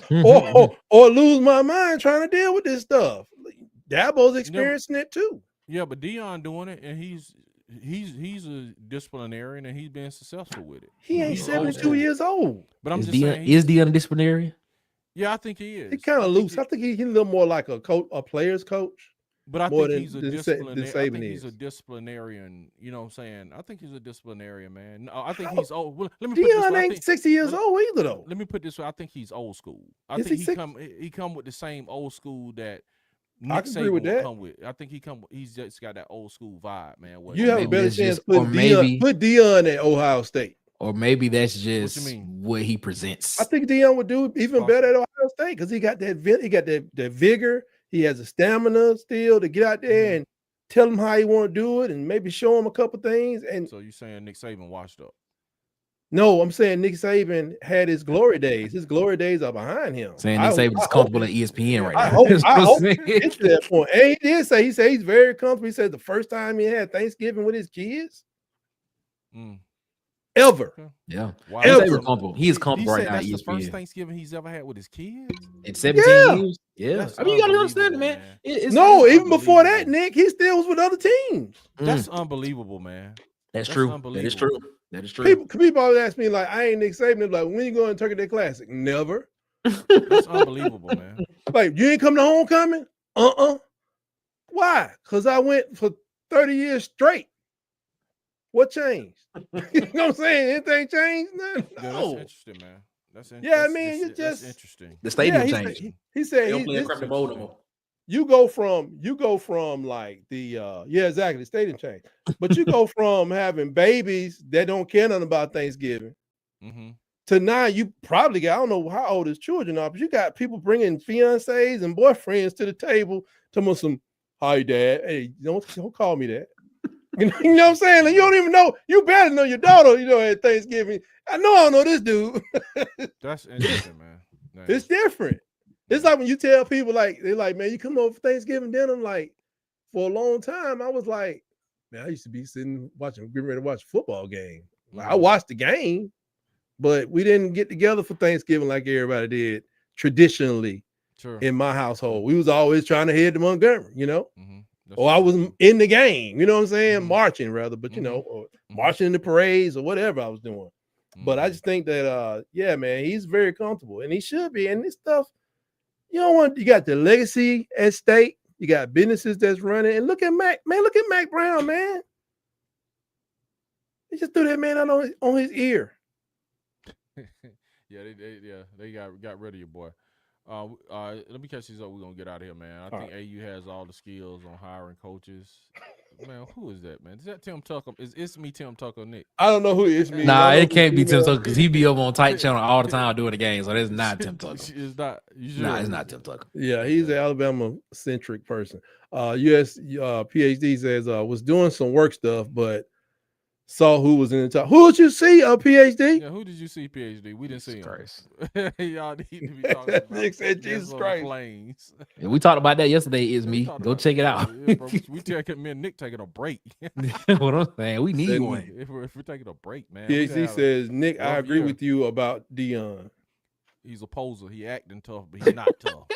or lose my mind trying to deal with this stuff. Dabo's experiencing it too. Yeah, but Deion doing it, and he's a disciplinarian, and he's been successful with it. He ain't 72 years old. But I'm is just Deion, saying, is Deion a disciplinarian? Yeah, I think he is. He's kind of loose. I think he's a little more like a coach, a player's coach. But I more think than he's a the disciplinarian. I think Saban he's a is. disciplinarian. You know what I'm saying? I think he's a disciplinarian, man. No, I think he's old. Well, let me put it this Deion way. I ain't think- 60 years old either, though. Let me put it this way. I think he's old school. I Is think he he 60? come with the same old school that Nick I can agree Saban with will that. come with. I think he's just got that old school vibe, man. You have a maybe better it's chance just- or putting maybe- put Deion at Ohio State. Or maybe that's just mean? what he presents. I think Deion would do even Possible. better at Ohio State because he got that vigor. He has the stamina still to get out there and tell him how he want to do it and maybe show him a couple things. And So you saying Nick Saban washed up? no, I'm saying Nick Saban had his glory days. His glory days are behind him. Saying Nick Saban's comfortable at ESPN right I now. hope, That's I what hope I'm he saying. gets to that point. And he did say he's very comfortable. He said the first time he had Thanksgiving with his kids ever. Yeah. Wow. Nick Ever. Saban's comfortable. He is He comfortable right said now at that's the first ESPN. Thanksgiving he's ever had with his kids. In 17 Yeah. years. Yeah. That's I mean, you gotta understand it, unbelievable, man. man. It's No, that's even before that, unbelievable. Nick, he still was with other teams. That's unbelievable, man. That's That's true. That is unbelievable. true. That is true. People always ask me, like, I ain't Nick Saban. They're like, when you going to Turkey Day Classic? Never. That's unbelievable, man. Like, you ain't come to homecoming? Why? Because I went for 30 years straight. What changed? You know what I'm saying? Anything changed? Yeah, that's No. interesting, man. That's Yeah, I mean, you that's just- interesting. The stadium he changed. said, he said They don't he- play in this- Crabtree Bowl no more. you go from like the yeah, exactly, the stadium change. But you go from having babies that don't care nothing about Thanksgiving to now you probably got, I don't know how old his children are, but you got people bringing fiancés and boyfriends to the table, telling them some, hi dad, hey, don't call me that. You know what I'm saying? Like, you don't even know, you better know your daughter, at Thanksgiving. I don't know this dude. That's interesting, man. Nice. It's different. It's like when you tell people, like, they're like, man, you come over for Thanksgiving dinner. I'm like, for a long time, I was like, man, I used to be getting ready to watch a football game. Like, I watched the game, but we didn't get together for Thanksgiving like everybody did traditionally in my household. We was always trying to head to Montgomery, or I was in the game, you know what I'm saying? Marching rather, but or marching in the parades or whatever I was doing. But I just think that yeah, man, he's very comfortable and he should be. And this stuff, you got the legacy at stake, you got businesses that's running, and look at Mac Brown, man. He just threw that man out on his ear. they got rid of your boy. Let me catch these up. We're gonna get out of here, man. I think AU has all the skills on hiring coaches. Man, who is that, man? Is that Tim Tucker? It's me, Tim Tucker, Nick? I don't know who it is. Nah, it can't be Tim Tucker because he be over on Tight Channel all the time doing the game. So that's not Tim Tucker. It's not. Nah, it's not Tim Tucker. Yeah, he's an Alabama-centric person. US PhD says was doing some work stuff, but saw who was in the top. Who did you see? PhD? Yeah, who did you see? PhD? We didn't see him. Christ. Y'all need to be talking about. Nick said, Yes Jesus on the Christ. Plains. Yeah, we talked about that yesterday. Is me. talked Go about check it out. Yeah, bro, we taking me and Nick taking a break. What I'm saying, we need Said one. if we're taking a break, man. we PhD have- says, Nick, I rough agree year. with you about Deion. he's a poser. He acting tough, but he's not tough.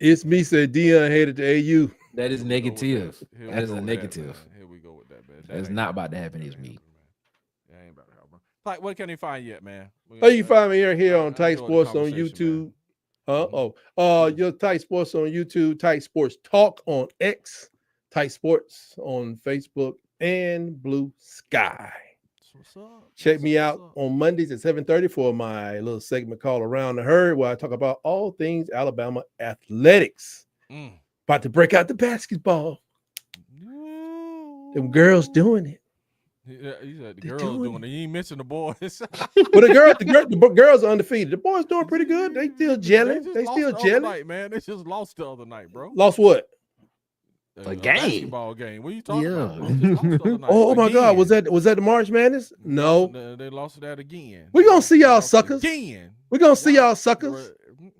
It's me said Deion hated the AU. That is negative. Here we That is go a with negative. man. Here we go with that, man. That That's ain't not gonna about to happen. It's happen, me. man. That ain't about to happen. Like, what can they find yet, man? Oh, you find me here I on Tight enjoyed the Sports on conversation, YouTube. man. Your Tight Sports on YouTube, Tight Sports Talk on X, Tight Sports on Facebook, and Blue Sky. That's what's up. Check That's me what's out up. on Mondays at 7:30 for my little segment called Around the Herd, where I talk about all things Alabama athletics. About to break out the basketball. Them girls doing it. Yeah, you said the They're girls doing doing it. You ain't mentioned the boys. Well, the girls are undefeated. The boys doing pretty good. They still gelling. just They lost still the other gelling. night, man. They just lost the other night, bro. Lost what? A game. Basketball game. What are you talking Yeah. about, bro? Just lost the other night. Oh my God, was Again. that the March Madness? No. They lost that again. We gonna see y'all Lost it suckers. again. We're gonna see y'all suckers.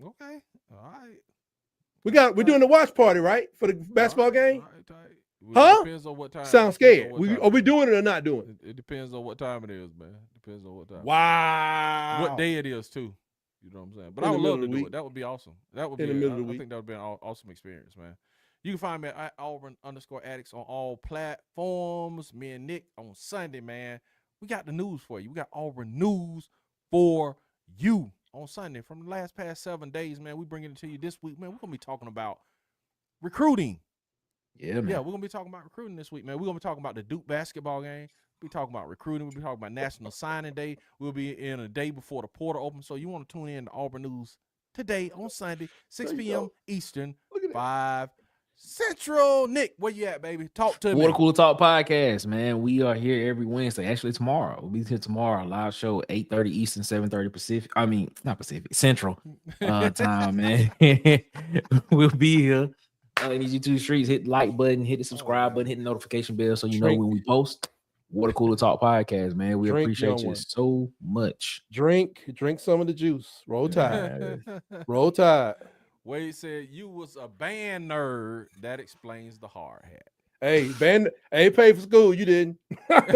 Okay. All right. We're doing the watch party, right? For the basketball game? All right, tight. Huh? Depends on what time. Sound Depends scared. on what time Are we it is. doing it or not doing it? It depends on what time it is, man. Depends on what time. Wow. What day it is too. You know what I'm saying? But In I the would middle love to of the do week. it. That would be awesome. That would In be. the middle of the I week. think that would be an awesome experience, man. You can find me at Auburn_addicts on all platforms. Me and Nick on Sunday, man. We got the news for you. We got Auburn news for you on Sunday. From the past 7 days, man, we bringing it to you this week, man. We're gonna be talking about recruiting. Yeah, man. Yeah, we're gonna be talking about recruiting this week, man. We're gonna be talking about the Duke basketball game. We'll be talking about recruiting. We'll be talking about National Signing Day. We'll be in a day before the portal opens. So you want to tune in to Auburn News today on Sunday, 6 There you p.m. go. Eastern, Look at that. 5 Central. Nick, where you at, baby? Talk to me. Water Cooler Talk Podcast, man. We are here every Wednesday. Actually, tomorrow. We'll be here tomorrow. Live show, 8:30 Eastern, 7:30 Pacific. I mean, not Pacific, Central time, man. We'll be here in these YouTube streets. Hit the like button, hit the subscribe button, hit the notification bell so you know Drink. when we post. Water Cooler Talk Podcast, man. We Drink, appreciate young you one. so much. Drink some of the juice. Roll Tide. Roll Tide. Wade said you was a band nerd. That explains the hard hat. Hey, Ben, ain't paid for school. You didn't. Have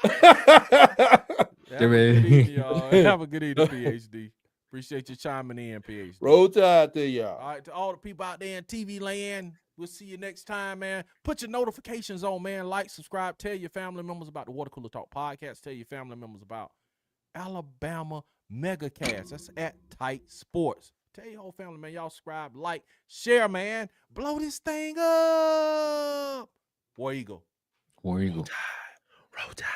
a good man. evening, y'all. Have a good evening, PhD. Appreciate you chiming in, PhD. Roll Tide to y'all. All right, to all the people out there in TV land, we'll see you next time, man. Put your notifications on, man. Like, subscribe, tell your family members about the Water Cooler Talk podcast. Tell your family members about Alabama Megacast. That's at Tight Sports. Tell your whole family, man. Y'all subscribe, like, share, man. Blow this thing up. War Eagle. War Eagle. Roll Tide.